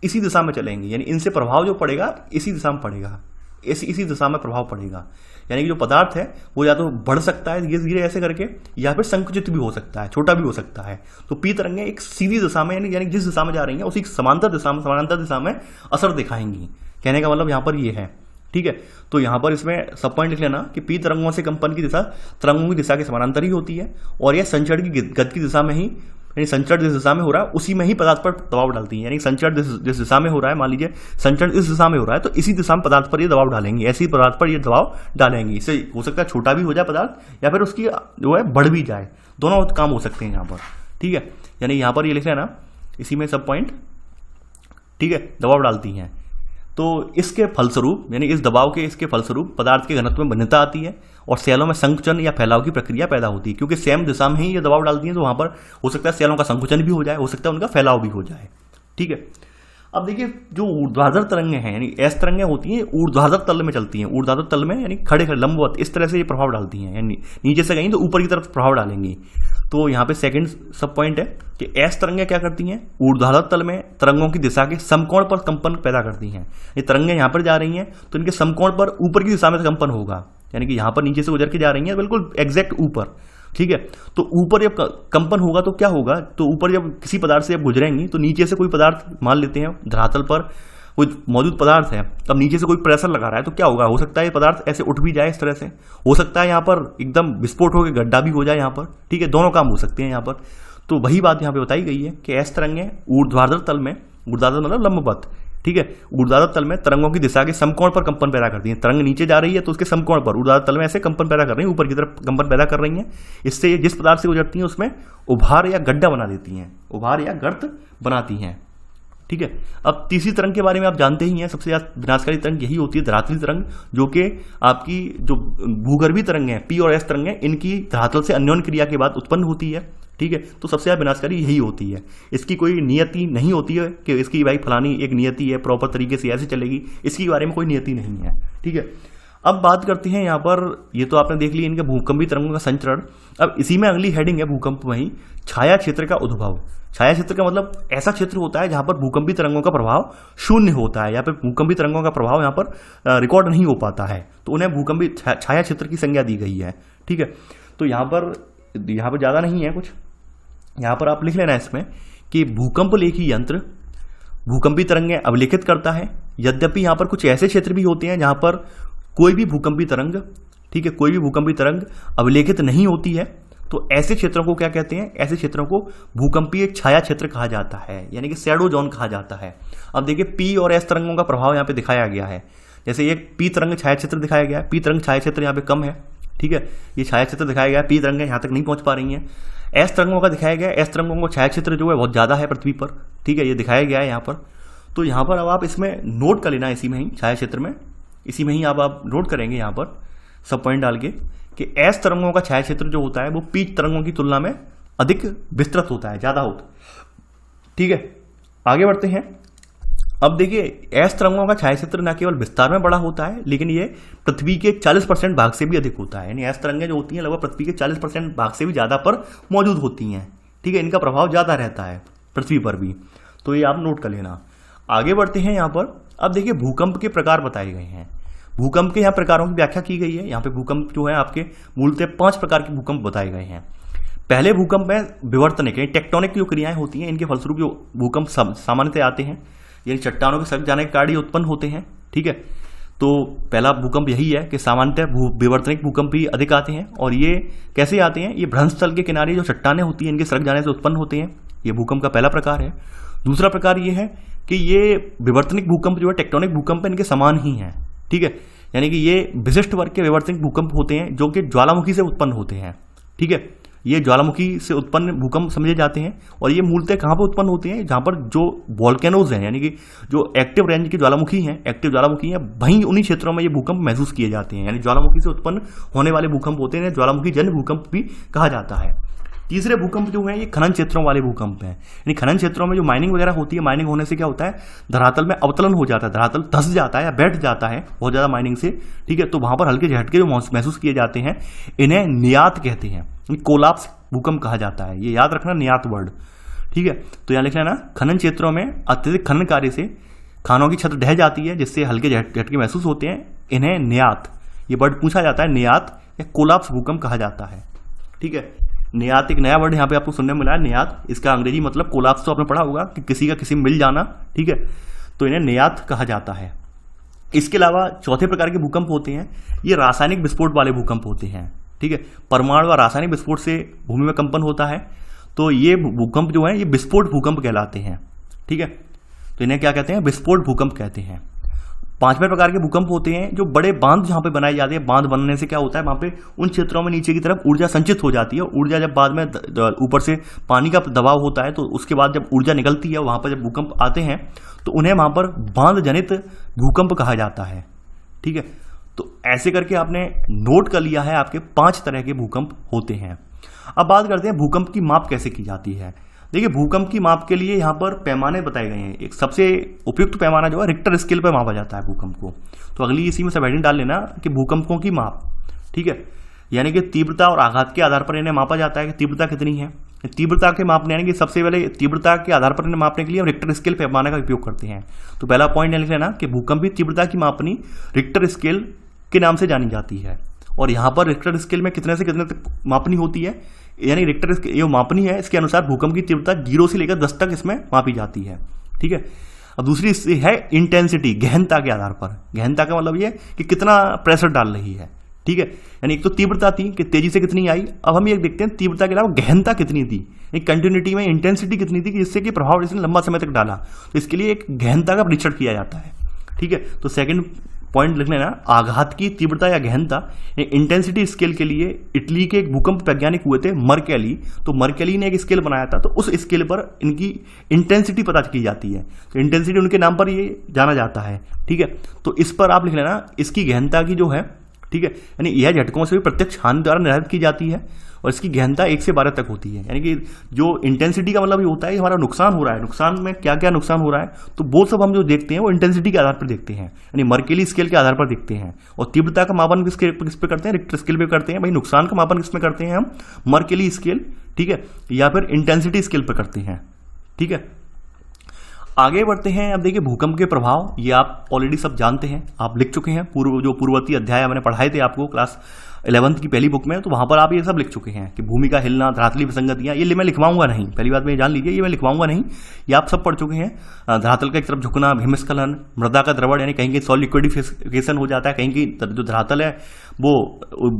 इसी दिशा में चलेंगी, यानी इनसे प्रभाव जो पड़ेगा इसी दिशा में पड़ेगा, इसी दिशा में प्रभाव पड़ेगा। यानी कि जो पदार्थ है वो या तो बढ़ सकता है धीरे धीरे ऐसे करके, या फिर संकुचित भी हो सकता है, छोटा भी हो सकता है। तो पी तरंगें एक सीधी दिशा में यानी जिस दिशा में जा रही हैं उसी समानांतर दिशा में असर दिखाएंगी। कहने का मतलब यहाँ पर ये है, ठीक है। तो यहाँ पर इसमें सब पॉइंट लिख लेना कि पी तरंगों से कंपन की दिशा तरंगों की दिशा के समानांतर ही होती है, और यह संचरण की गति की दिशा में ही, यानी संचरण जिस दिशा में हो रहा है उसी में ही पदार्थ पर दबाव डालती है। यानी संचरण जिस दिशा में हो रहा है, मान लीजिए संचरण इस दिशा में हो रहा है, तो इसी दिशा में पदार्थ पर ये दबाव डालेंगे, ऐसी पदार्थ पर ये दबाव डालेंगे। इससे हो सकता है छोटा भी हो जाए पदार्थ, या फिर उसकी जो है बढ़ भी जाए, दोनों काम हो सकते हैं यहाँ पर, ठीक है। यानी यहाँ पर ये लिख लेना इसी में सब पॉइंट, ठीक है, दबाव डालती हैं। तो इसके फलस्वरूप, यानी इस दबाव के इसके फलस्वरूप पदार्थ के घनत्व में भिन्नता आती है और सेलों में संकुचन या फैलाव की प्रक्रिया पैदा होती है। क्योंकि सेम दिशा में ही ये दबाव डालती हैं, तो वहां पर हो सकता है सेलों का संकुचन भी हो जाए, हो सकता है उनका फैलाव भी हो जाए, ठीक है। अब देखिए जो ऊर्ध्वाधर तरंगें हैं, यानी एस तरंगें होती हैं, ऊर्ध्वाधर तल में चलती हैं। ऊर्ध्वाधर तल में यानी खड़े खड़े लंबवत इस तरह से ये प्रभाव डालती हैं, यानी नीचे से गई तो ऊपर की तरफ प्रभाव डालेंगी। तो यहाँ पे सेकंड सब पॉइंट है कि एस तरंगें क्या करती हैं, ऊर्ध्वाधर तल में तरंगों की दिशा के समकोण पर कंपन पैदा करती हैं। ये तरंगें यहाँ पर जा रही हैं तो इनके समकोण पर ऊपर की दिशा में कंपन होगा, यानी कि यहाँ पर नीचे से गुजर के जा रही हैं बिल्कुल एग्जैक्ट ऊपर, ठीक है। तो ऊपर जब कंपन होगा तो क्या होगा, तो ऊपर जब किसी पदार्थ से जब गुजरेंगी तो नीचे से कोई पदार्थ मान लेते हैं धरातल पर कोई मौजूद पदार्थ है, तब नीचे से कोई प्रेशर लगा रहा है, तो क्या होगा, हो सकता है ये पदार्थ ऐसे उठ भी जाए इस तरह से, हो सकता है यहाँ पर एकदम विस्फोट होकर गड्ढा भी हो जाए यहाँ पर, ठीक है, दोनों काम हो सकते हैं यहाँ पर। तो वही बात यहाँ पे बताई गई है कि एस तरंगें ऊर्ध्वाधर तल में, ऊर्ध्वाधर मतलब लंबवत, ठीक है, ऊर्ध्वाधर तल में तरंगों की दिशा के समकोण पर कंपन पैदा करती हैं। तरंग नीचे जा रही है तो उसके समकोण पर ऊर्ध्वाधर तल में ऐसे कंपन पैदा कर रही है, ऊपर की तरफ कंपन पैदा कर रही हैं। इससे ये जिस पदार्थ से गुजरती हैं उसमें उभार या गड्ढा बना देती हैं, उभार या गर्त बनाती हैं, ठीक है। अब तीसरी तरंग के बारे में आप जानते ही हैं, सबसे ज्यादा विनाशकारी तरंग यही होती है धरातली तरंग, जो कि आपकी जो भूगर्भीय तरंग है पी और एस तरंग है, इनकी धरातल से अन्योन्य क्रिया के बाद उत्पन्न होती है, ठीक है। तो सबसे ज्यादा विनाशकारी यही होती है। इसकी कोई नियति नहीं होती है कि इसकी भाई फलानी एक नियति है प्रॉपर तरीके से ऐसे चलेगी, इसके बारे में कोई नियति नहीं है, ठीक है। अब बात करते हैं यहाँ पर, ये तो आपने देख ली इनके भूकंपीय तरंगों का संचरण। अब इसी में अगली हेडिंग है भूकंप में ही छाया क्षेत्र का उद्भव। छाया क्षेत्र का मतलब ऐसा क्षेत्र होता है जहां पर भूकंपीय तरंगों का प्रभाव शून्य होता है, या फिर भूकंपीय तरंगों का प्रभाव यहाँ पर रिकॉर्ड नहीं हो पाता है, तो उन्हें भूकंपीय छाया क्षेत्र की संज्ञा दी गई है, ठीक है। तो यहाँ पर ज्यादा नहीं है कुछ, यहाँ पर आप लिख लेना इसमें कि भूकंप लेखी यंत्र भूकंपीय तरंगें अवलेखित करता है। यद्यपि यहाँ पर कुछ ऐसे क्षेत्र भी होते हैं जहां पर कोई भी भूकंपीय तरंग, ठीक है, कोई भी भूकंपीय तरंग अवलेखित नहीं होती है, तो ऐसे क्षेत्रों को क्या कहते हैं, ऐसे क्षेत्रों को भूकंपीय छाया क्षेत्र कहा जाता है, यानी कि शैडो जोन कहा जाता है। अब देखिए पी और एस तरंगों का प्रभाव यहाँ पे दिखाया गया है। जैसे एक पी तरंग छाया क्षेत्र दिखाया गया है, पी तरंग छाया क्षेत्र यहाँ पे कम है, ठीक है, ये छाया क्षेत्र दिखाया गया है, पी तरंगें यहाँ तक नहीं पहुंच पा रही हैं। एस तरंगों का दिखाया गया है, एस तरंगों को छाया क्षेत्र जो है बहुत ज्यादा है पृथ्वी पर, ठीक है, ये दिखाया गया है यहाँ पर। तो यहाँ पर अब आप इसमें नोट कर लेना, इसी में ही छाया क्षेत्र में, इसी में ही आप नोट करेंगे यहाँ पर सब पॉइंट डाल के कि एस तरंगों का छाया क्षेत्र जो होता है वो पी तरंगों की तुलना में अधिक विस्तृत होता है, ज्यादा होता है, ठीक है। आगे बढ़ते हैं। अब देखिए एस तरंगों का छाया क्षेत्र न केवल विस्तार में बड़ा होता है, लेकिन ये पृथ्वी के 40% भाग से भी अधिक होता है। यानी एस तरंगें जो होती हैं लगभग पृथ्वी के 40% भाग से भी ज्यादा पर मौजूद होती हैं, ठीक है, इनका प्रभाव ज्यादा रहता है पृथ्वी पर भी, तो ये आप नोट कर लेना। आगे बढ़ते हैं यहाँ पर। अब देखिए भूकंप के प्रकार बताए गए हैं, भूकंप के यहाँ प्रकारों की व्याख्या की गई है। यहाँ पे भूकंप जो है आपके मूलतः 5 प्रकार के भूकंप बताए गए हैं। पहले भूकंप में विवर्तनिक टेक्टोनिक जो क्रियाएं होती हैं, इनके फलस्वरूप जो भूकंप सामान्यतः आते हैं, यानी चट्टानों के सरक जाने के कारण उत्पन्न होते हैं, ठीक है। तो पहला भूकंप यही है कि सामान्यतः विवर्तनिक भूकंप भी अधिक आते हैं। और ये कैसे आते हैं, ये भ्रंश स्थल के किनारे जो चट्टानें होती हैं इनके सरक जाने से उत्पन्न होते हैं, ये भूकंप का पहला प्रकार है। दूसरा प्रकार ये है कि ये विवर्तनिक भूकंप जो है टेक्टोनिक भूकंप इनके समान ही हैं, ठीक है, यानी कि ये विशिष्ट वर्ग के विवर्तनिक भूकंप होते हैं जो कि ज्वालामुखी से उत्पन्न होते हैं, ठीक है, ये ज्वालामुखी से उत्पन्न भूकंप समझे जाते हैं। और ये मूलतः कहाँ पर उत्पन्न होते हैं, जहाँ पर जो वॉल्केनोज हैं, यानी कि जो एक्टिव रेंज के ज्वालामुखी हैं, एक्टिव ज्वालामुखी हैं, वहीं उन्हीं क्षेत्रों में ये भूकंप महसूस किए जाते हैं। यानी ज्वालामुखी से उत्पन्न होने वाले भूकंप होते हैं, ज्वालामुखी जन्य भूकंप भी कहा जाता है। तीसरे भूकंप जो है ये खनन क्षेत्रों वाले भूकंप हैं। यानी खनन क्षेत्रों में जो माइनिंग वगैरह होती है, माइनिंग होने से क्या होता है, धरातल में अवतलन हो जाता है, धरातल धंस जाता है या बैठ जाता है बहुत ज़्यादा माइनिंग से, ठीक है। तो वहाँ पर हल्के झटके जो महसूस किए जाते हैं, इन्हें नियात कहते हैं, कोलाप्स भूकंप कहा जाता है। ये याद रखना, नियात वर्ड, ठीक है। तो यहाँ लिख लेना, खनन क्षेत्रों में अत्यधिक खनन कार्य से खानों की छत ढह जाती है, जिससे हल्के झटके महसूस होते हैं, इन्हें नियात, ये वर्ड पूछा जाता है, नियात या कोलाप्स भूकंप कहा जाता है, ठीक है। नियात एक नया वर्ड यहाँ पे आपको सुनने में मिला है, नियात। इसका अंग्रेजी मतलब कोलाप्स तो आपने पढ़ा होगा कि किसी का किसी में मिल जाना, ठीक है। तो इन्हें नियात कहा जाता है। इसके अलावा चौथे प्रकार के भूकंप होते हैं, ये रासायनिक विस्फोट वाले भूकंप होते हैं, ठीक है। परमाणु व रासायनिक विस्फोट से भूमि में कंपन होता है, तो ये भूकंप जो है ये विस्फोट भूकंप कहलाते हैं, ठीक है। तो इन्हें क्या कहते हैं, विस्फोट भूकंप कहते हैं। पांचवें प्रकार के भूकंप होते हैं जो बड़े बांध जहां पे बनाए जाते हैं, बांध बनने से क्या होता है, वहां पे उन क्षेत्रों में नीचे की तरफ ऊर्जा संचित हो जाती है। ऊर्जा जब बाद में ऊपर से पानी का दबाव होता है, तो उसके बाद जब ऊर्जा निकलती है, वहां पर जब भूकंप आते हैं तो उन्हें वहां पर बांध जनित भूकंप कहा जाता है, ठीक है। तो ऐसे करके आपने नोट कर लिया है, आपके 5 तरह के भूकंप होते हैं। अब बात करते हैं भूकंप की माप कैसे की जाती है। देखिए, भूकंप की माप के लिए यहाँ पर पैमाने बताए गए हैं। एक सबसे उपयुक्त पैमाना जो है रिक्टर स्केल पर मापा जाता है भूकंप को। तो अगली इसी में सब हेडिंग डाल लेना कि भूकंपों की माप, ठीक है। यानी कि तीव्रता और आघात के आधार पर इन्हें मापा जाता है कि तीव्रता कितनी है। तीव्रता के मापने, यानी कि सबसे पहले तीव्रता के आधार पर इन्हें मापने के लिए हम रिक्टर स्केल पैमाने का उपयोग करते हैं। तो पहला पॉइंट लिख लेना कि भूकंप की तीव्रता की मापनी रिक्टर स्केल के नाम से जानी जाती है। और यहाँ पर रिक्टर स्केल में कितने से कितने तक मापनी होती है, यानी रिक्टर स्केल ये मापनी है, इसके अनुसार भूकंप की तीव्रता 0 से लेकर 10 तक इसमें मापी जाती है, ठीक है। अब दूसरी है इंटेंसिटी, गहनता के आधार पर। गहनता का मतलब ये कि कितना प्रेशर डाल रही है, ठीक है। यानी एक तो तीव्रता थी कि तेजी से कितनी आई, अब हम ये देखते हैं तीव्रता के अलावा गहनता कितनी थी, एक कंटिन्यूटी में इंटेंसिटी कितनी थी कि जिससे कि प्रभाव इसने लंबा समय तक डाला। तो इसके लिए एक गहनता का परीक्षण किया जाता है, ठीक है। तो सेकंड पॉइंट लिख लेना, आघात की तीव्रता या गहनता। इंटेंसिटी स्केल के लिए इटली के एक भूकंप वैज्ञानिक हुए थे मर्केली। तो मर्केली ने एक स्केल बनाया था, तो उस स्केल पर इनकी इंटेंसिटी पता की जाती है। तो इंटेंसिटी उनके नाम पर ये जाना जाता है, ठीक है। तो इस पर आप लिख लेना, इसकी गहनता की जो है, ठीक है, यानी यह झटकों से भी प्रत्यक्ष हानि द्वारा निर्धारित की जाती है। और इसकी गहनता 1 से 12 तक होती है। यानी कि जो इंटेंसिटी का मतलब ये होता है हमारा नुकसान हो रहा है, नुकसान में क्या क्या नुकसान हो रहा है, तो वो सब हम जो देखते हैं वो इंटेंसिटी के आधार पर देखते हैं, यानी मर्केली स्केल के आधार पर देखते हैं। और तीव्रता का मापन किस पे करते हैं, रिक्टर स्केल पे करते हैं। भाई नुकसान का मापन किस में करते हैं हम, मर्केली स्केल, ठीक है, या फिर इंटेंसिटी स्केल पर करते हैं, ठीक है। आगे बढ़ते हैं। अब देखिए, भूकंप के प्रभाव ये आप ऑलरेडी सब जानते हैं, आप लिख चुके हैं। पूर्ववर्ती अध्याय मैंने पढ़ाए थे आपको क्लास 11th की पहली बुक में, तो वहां पर आप ये सब लिख चुके हैं कि भूमि का हिलना, धरातली विसंगतियां, ये मैं लिखवाऊंगा नहीं, पहली बात में ये जान लीजिए, ये मैं लिखवाऊंगा नहीं, ये आप सब पढ़ चुके हैं। धरातल का एक तरफ झुकना, हिमस्खलन, मृदा का द्रवण, यानी कहीं की सॉलिड लिक्विडिफिकेशन हो जाता है, कहीं की जो धरातल है वो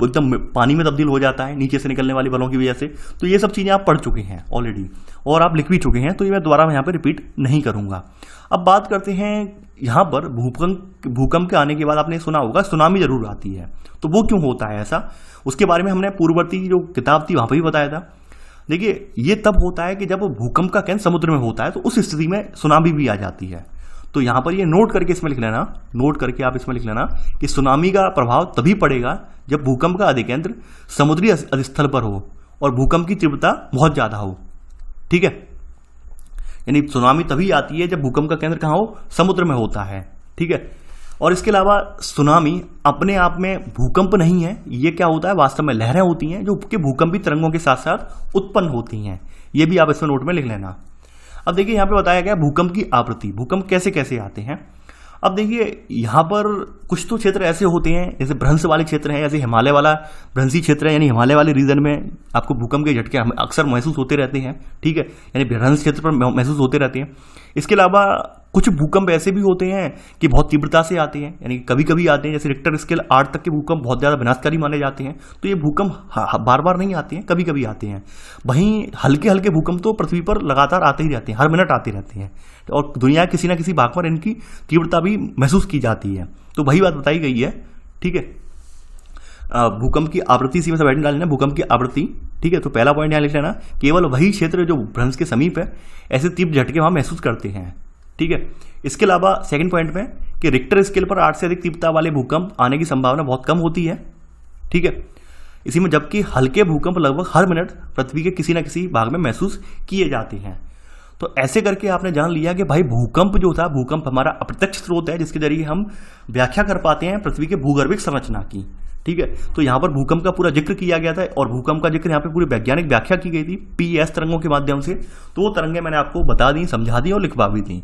एकदम पानी में तब्दील हो जाता है नीचे से निकलने वाली बलों की वजह से। तो ये सब चीजें आप पढ़ चुके हैं ऑलरेडी और आप लिख भी चुके हैं, तो ये मैं दोबारा यहाँ पर रिपीट नहीं करूंगा। अब बात करते हैं, यहाँ पर भूकंप के आने के बाद आपने सुना होगा सुनामी जरूर आती है। तो वो क्यों होता है ऐसा, उसके बारे में हमने पूर्ववर्ती जो किताब थी वहां पर भी बताया था। देखिए, ये तब होता है कि जब भूकंप का केंद्र समुद्र में होता है, तो उस स्थिति में सुनामी भी आ जाती है। तो यहां पर ये नोट करके इसमें लिख लेना, नोट करके आप इसमें लिख लेना कि सुनामी का प्रभाव तभी पड़ेगा जब भूकंप का अधिकेंद्र समुद्री अधिस्थल पर हो और भूकंप की तीव्रता बहुत ज्यादा हो, ठीक है। यानी सुनामी तभी आती है जब भूकंप का केंद्र कहां हो, समुद्र में होता है, ठीक है। और इसके अलावा सुनामी अपने आप में भूकंप नहीं है, ये क्या होता है, वास्तव में लहरें होती हैं जो कि भूकंपी तरंगों के साथ साथ उत्पन्न होती हैं। ये भी आप इसमें नोट में लिख लेना। अब देखिए, यहाँ पे बताया गया भूकंप की आवृत्ति, भूकंप कैसे कैसे आते हैं। अब देखिए, यहाँ पर कुछ तो क्षेत्र ऐसे होते हैं जैसे भ्रंश वाले क्षेत्र हैं, जैसे हिमालय वाला भ्रंशी क्षेत्र है, यानी हिमालय वाले रीजन में आपको भूकंप के झटके अक्सर महसूस होते रहते हैं, ठीक है, यानी भ्रंश क्षेत्र पर महसूस होते रहते हैं। इसके अलावा कुछ भूकंप ऐसे भी होते हैं कि बहुत तीव्रता से आते हैं, यानी कभी कभी आते हैं, जैसे रिक्टर स्केल 8 तक के भूकंप बहुत ज़्यादा विनाशकारी माने जाते हैं। तो ये भूकंप बार बार नहीं आते हैं, कभी कभी आते हैं। वहीं हल्के हल्के भूकंप तो पृथ्वी पर लगातार आते ही रहते हैं, हर मिनट आते रहते हैं, और दुनिया किसी ना किसी भाग पर इनकी तीव्रता भी महसूस की जाती है। तो वही बात बताई गई है, ठीक है। भूकंप की आवृत्ति, इसी में सब डालना, भूकंप की आवृत्ति, ठीक है, तो पहला पॉइंट यहाँ लिख लेना, केवल वही क्षेत्र जो भ्रंश के समीप है ऐसे तीव्र झटके वहां महसूस करते हैं। ठीक है, इसके अलावा सेकंड पॉइंट में कि रिक्टर स्केल पर 8 से अधिक तीव्रता वाले भूकंप आने की संभावना बहुत कम होती है। ठीक है, इसी में जबकि हल्के भूकंप लगभग हर मिनट पृथ्वी के किसी न किसी भाग में महसूस किए जाते हैं। तो ऐसे करके आपने जान लिया कि भाई भूकंप जो था, भूकंप हमारा अप्रत्यक्ष स्रोत है जिसके जरिए हम व्याख्या कर पाते हैं पृथ्वी के भूगर्भिक संरचना की। ठीक है, तो यहाँ पर भूकंप का पूरा जिक्र किया गया था और भूकंप का जिक्र यहाँ पे पूरी वैज्ञानिक व्याख्या की गई थी PS तरंगों के माध्यम से। तो वो तरंगें मैंने आपको बता दी, समझा दी और लिखवा भी दी।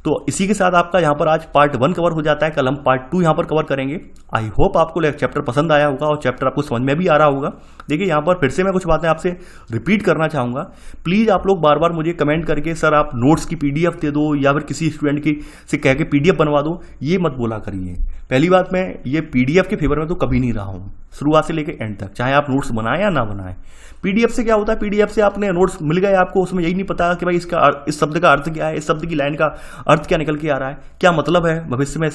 तो इसी के साथ आपका यहाँ पर आज पार्ट 1 कवर हो जाता है। कल हम पार्ट 2 यहाँ पर कवर करेंगे। आई होप आपको चैप्टर पसंद आया होगा और चैप्टर आपको समझ में भी आ रहा होगा। देखिए यहाँ पर फिर से मैं कुछ बातें आपसे रिपीट करना चाहूँगा। प्लीज़ आप लोग बार बार मुझे कमेंट करके सर आप नोट्स की PDF दे दो या फिर किसी स्टूडेंट की से कह के PDF बनवा दो, ये मत बोला करिए। पहली बात, मैं ये PDF के फेवर में तो कभी नहीं रहा हूँ, शुरुआत से लेकर एंड तक, चाहे आप नोट्स बनाएं या ना बनाएं। PDF से क्या होता है, PDF से आपने नोट्स मिल गए आपको, उसमें यही नहीं पता कि भाई इसका इस शब्द का अर्थ क्या है, इस शब्द की लाइन का अर्थ क्या निकल के आ रहा है, क्या मतलब है भविष्य में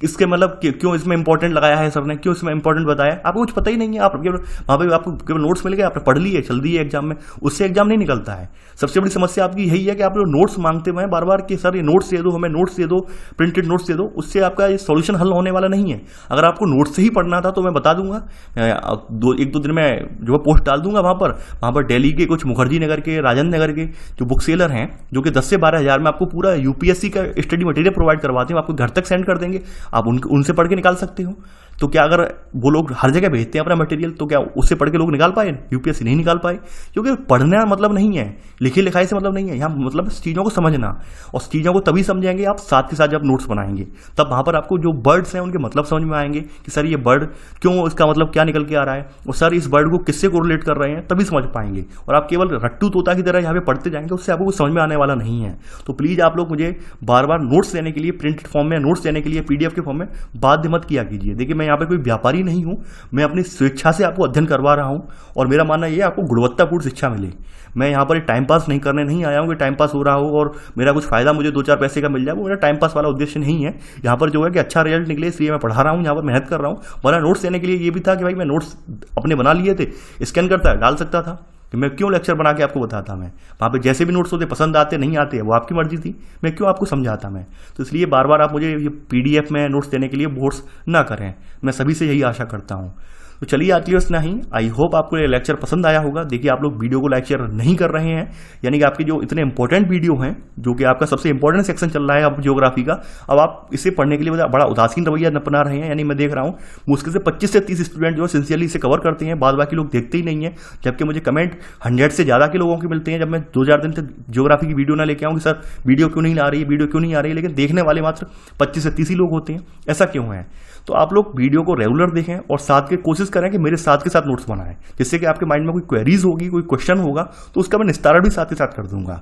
इसके मतलब क्यों इसमें इंपॉर्टेंट लगाया है सर ने, क्यों इसमें इंपॉर्टेंट बताया, आपको कुछ पता ही नहीं है। आप वहाँ पे आपको केवल नोट्स मिल गए, आपने पढ़ लिए, चल दिए एग्जाम में, उससे एग्जाम नहीं निकलता है। सबसे बड़ी समस्या आपकी यही है कि आप लोग नोट्स मांगते हुए बार बार कि सर ये नोट्स दे दो, हमें नोट्स दे दो, प्रिंटेड नोट्स दे दो। उससे आपका ये सॉल्यूशन हल होने वाला नहीं है। अगर आपको नोट्स से ही पढ़ना था तो मैं बता दूंगा, एक दो दिन में जो है पोस्ट डाल दूंगा वहाँ पर दिल्ली के कुछ मुखर्जी नगर के, राजेंद्र नगर के जो बुक सेलर हैं, जो कि 10 से 12 हज़ार में आपको पूरा UPSC का स्टडी मटेरियल प्रोवाइड करवाते हैं, आपको घर तक सेंड कर देंगे, आप उनसे पढ़ के निकाल सकते हो। तो क्या अगर वो लोग हर जगह भेजते हैं अपना मटेरियल, तो क्या उससे पढ़ के लोग निकाल पाए? UPSC नहीं निकाल पाए, क्योंकि पढ़ना मतलब नहीं है, लिखी लिखाई से मतलब नहीं है। यहाँ मतलब चीज़ों को समझना, और चीज़ों को तभी समझेंगे आप साथ के साथ जब नोट्स बनाएंगे, तब वहाँ पर आपको जो बर्ड्स हैं उनके मतलब समझ में आएंगे कि सर ये बर्ड क्यों, इसका मतलब क्या निकल के आ रहा है, और सर इस बर्ड को किससे कोरिलेट कर रहे हैं, तभी समझ पाएंगे। और आप केवल रट्टू तोता की तरह यहाँ पे पढ़ते जाएंगे, उससे आपको कुछ समझ में आने वाला नहीं है। तो प्लीज़ आप लोग मुझे बार बार नोट्स देने के लिए, प्रिंटेड फॉर्म में नोट्स देने के लिए, PDF के फॉर्म में बाध्य मत किया कीजिए। देखिए मैं यहाँ पे कोई व्यापारी नहीं हूँ, मैं अपनी स्वेच्छा से आपको अध्ययन करवा रहा हूँ, और मेरा मानना ये आपको गुणवत्तापूर्ण शिक्षा मिले। मैं यहाँ पर टाइम पास नहीं करने नहीं आया हूँ कि टाइम पास हो रहा हो और मेरा कुछ फायदा मुझे 2-4 पैसे का मिल जाए, वो मेरा टाइम पास वाला उद्देश्य नहीं है। यहाँ पर जो है कि अच्छा रिजल्ट निकले, इसलिए मैं पढ़ा रहा हूँ, यहाँ पर मेहनत कर रहा हूँ। मेरा नोट्स देने के लिए ये भी था कि भाई मैं नोट्स अपने बना लिए थे, स्कैन करता डाल सकता था, कि मैं क्यों लेक्चर बना के आपको बताता। मैं वहाँ पे जैसे भी नोट्स होते, पसंद आते नहीं आते, वो आपकी मर्जी थी, मैं क्यों आपको समझाता मैं। तो इसलिए बार बार आप मुझे ये PDF में नोट्स देने के लिए फोर्स ना करें, मैं सभी से यही आशा करता हूँ। तो चलिए आज के लिए इतना ही। आई होप आपको ये लेक्चर पसंद आया होगा। देखिए आप लोग वीडियो को लाइक शेयर नहीं कर रहे हैं, यानी कि आपके जो इतने इंपॉर्टेंट वीडियो हैं, जो कि आपका सबसे इंपॉर्टेंट सेक्शन चल रहा है अब ज्योग्राफी का, अब आप इसे पढ़ने के लिए बड़ा उदासीन रवैया अपना रहे हैं। यानी मैं देख रहा हूँ मुश्किल से 25 से 30 स्टूडेंट जो सिंसियरली इसे कवर करते हैं, बाद बाकी लोग देखते ही नहीं है। जबकि मुझे कमेंट 100 से ज़्यादा के लोगों के मिलते हैं जब मैं 2-4 दिन तक ज्योग्राफी की वीडियो ना लेके आऊँ कि सर वीडियो क्यों नहीं आ रही है, वीडियो क्यों नहीं आ रही है, लेकिन देखने वाले मात्र 25 से 30 ही लोग होते हैं। ऐसा क्यों है? तो आप लोग वीडियो को रेगुलर देखें और साथ के कोशिश करें कि मेरे साथ के साथ नोट्स बनाएं, जिससे कि आपके माइंड में कोई क्वेरीज होगी, कोई क्वेश्चन होगा, तो उसका मैं निस्तारण भी साथ के साथ कर दूंगा।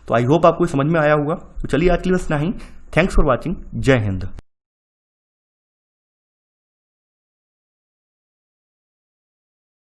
तो आई होप आपको समझ में आया होगा। तो चलिए आज के लिए बस इतना ही। Thanks for watching. जय हिंद।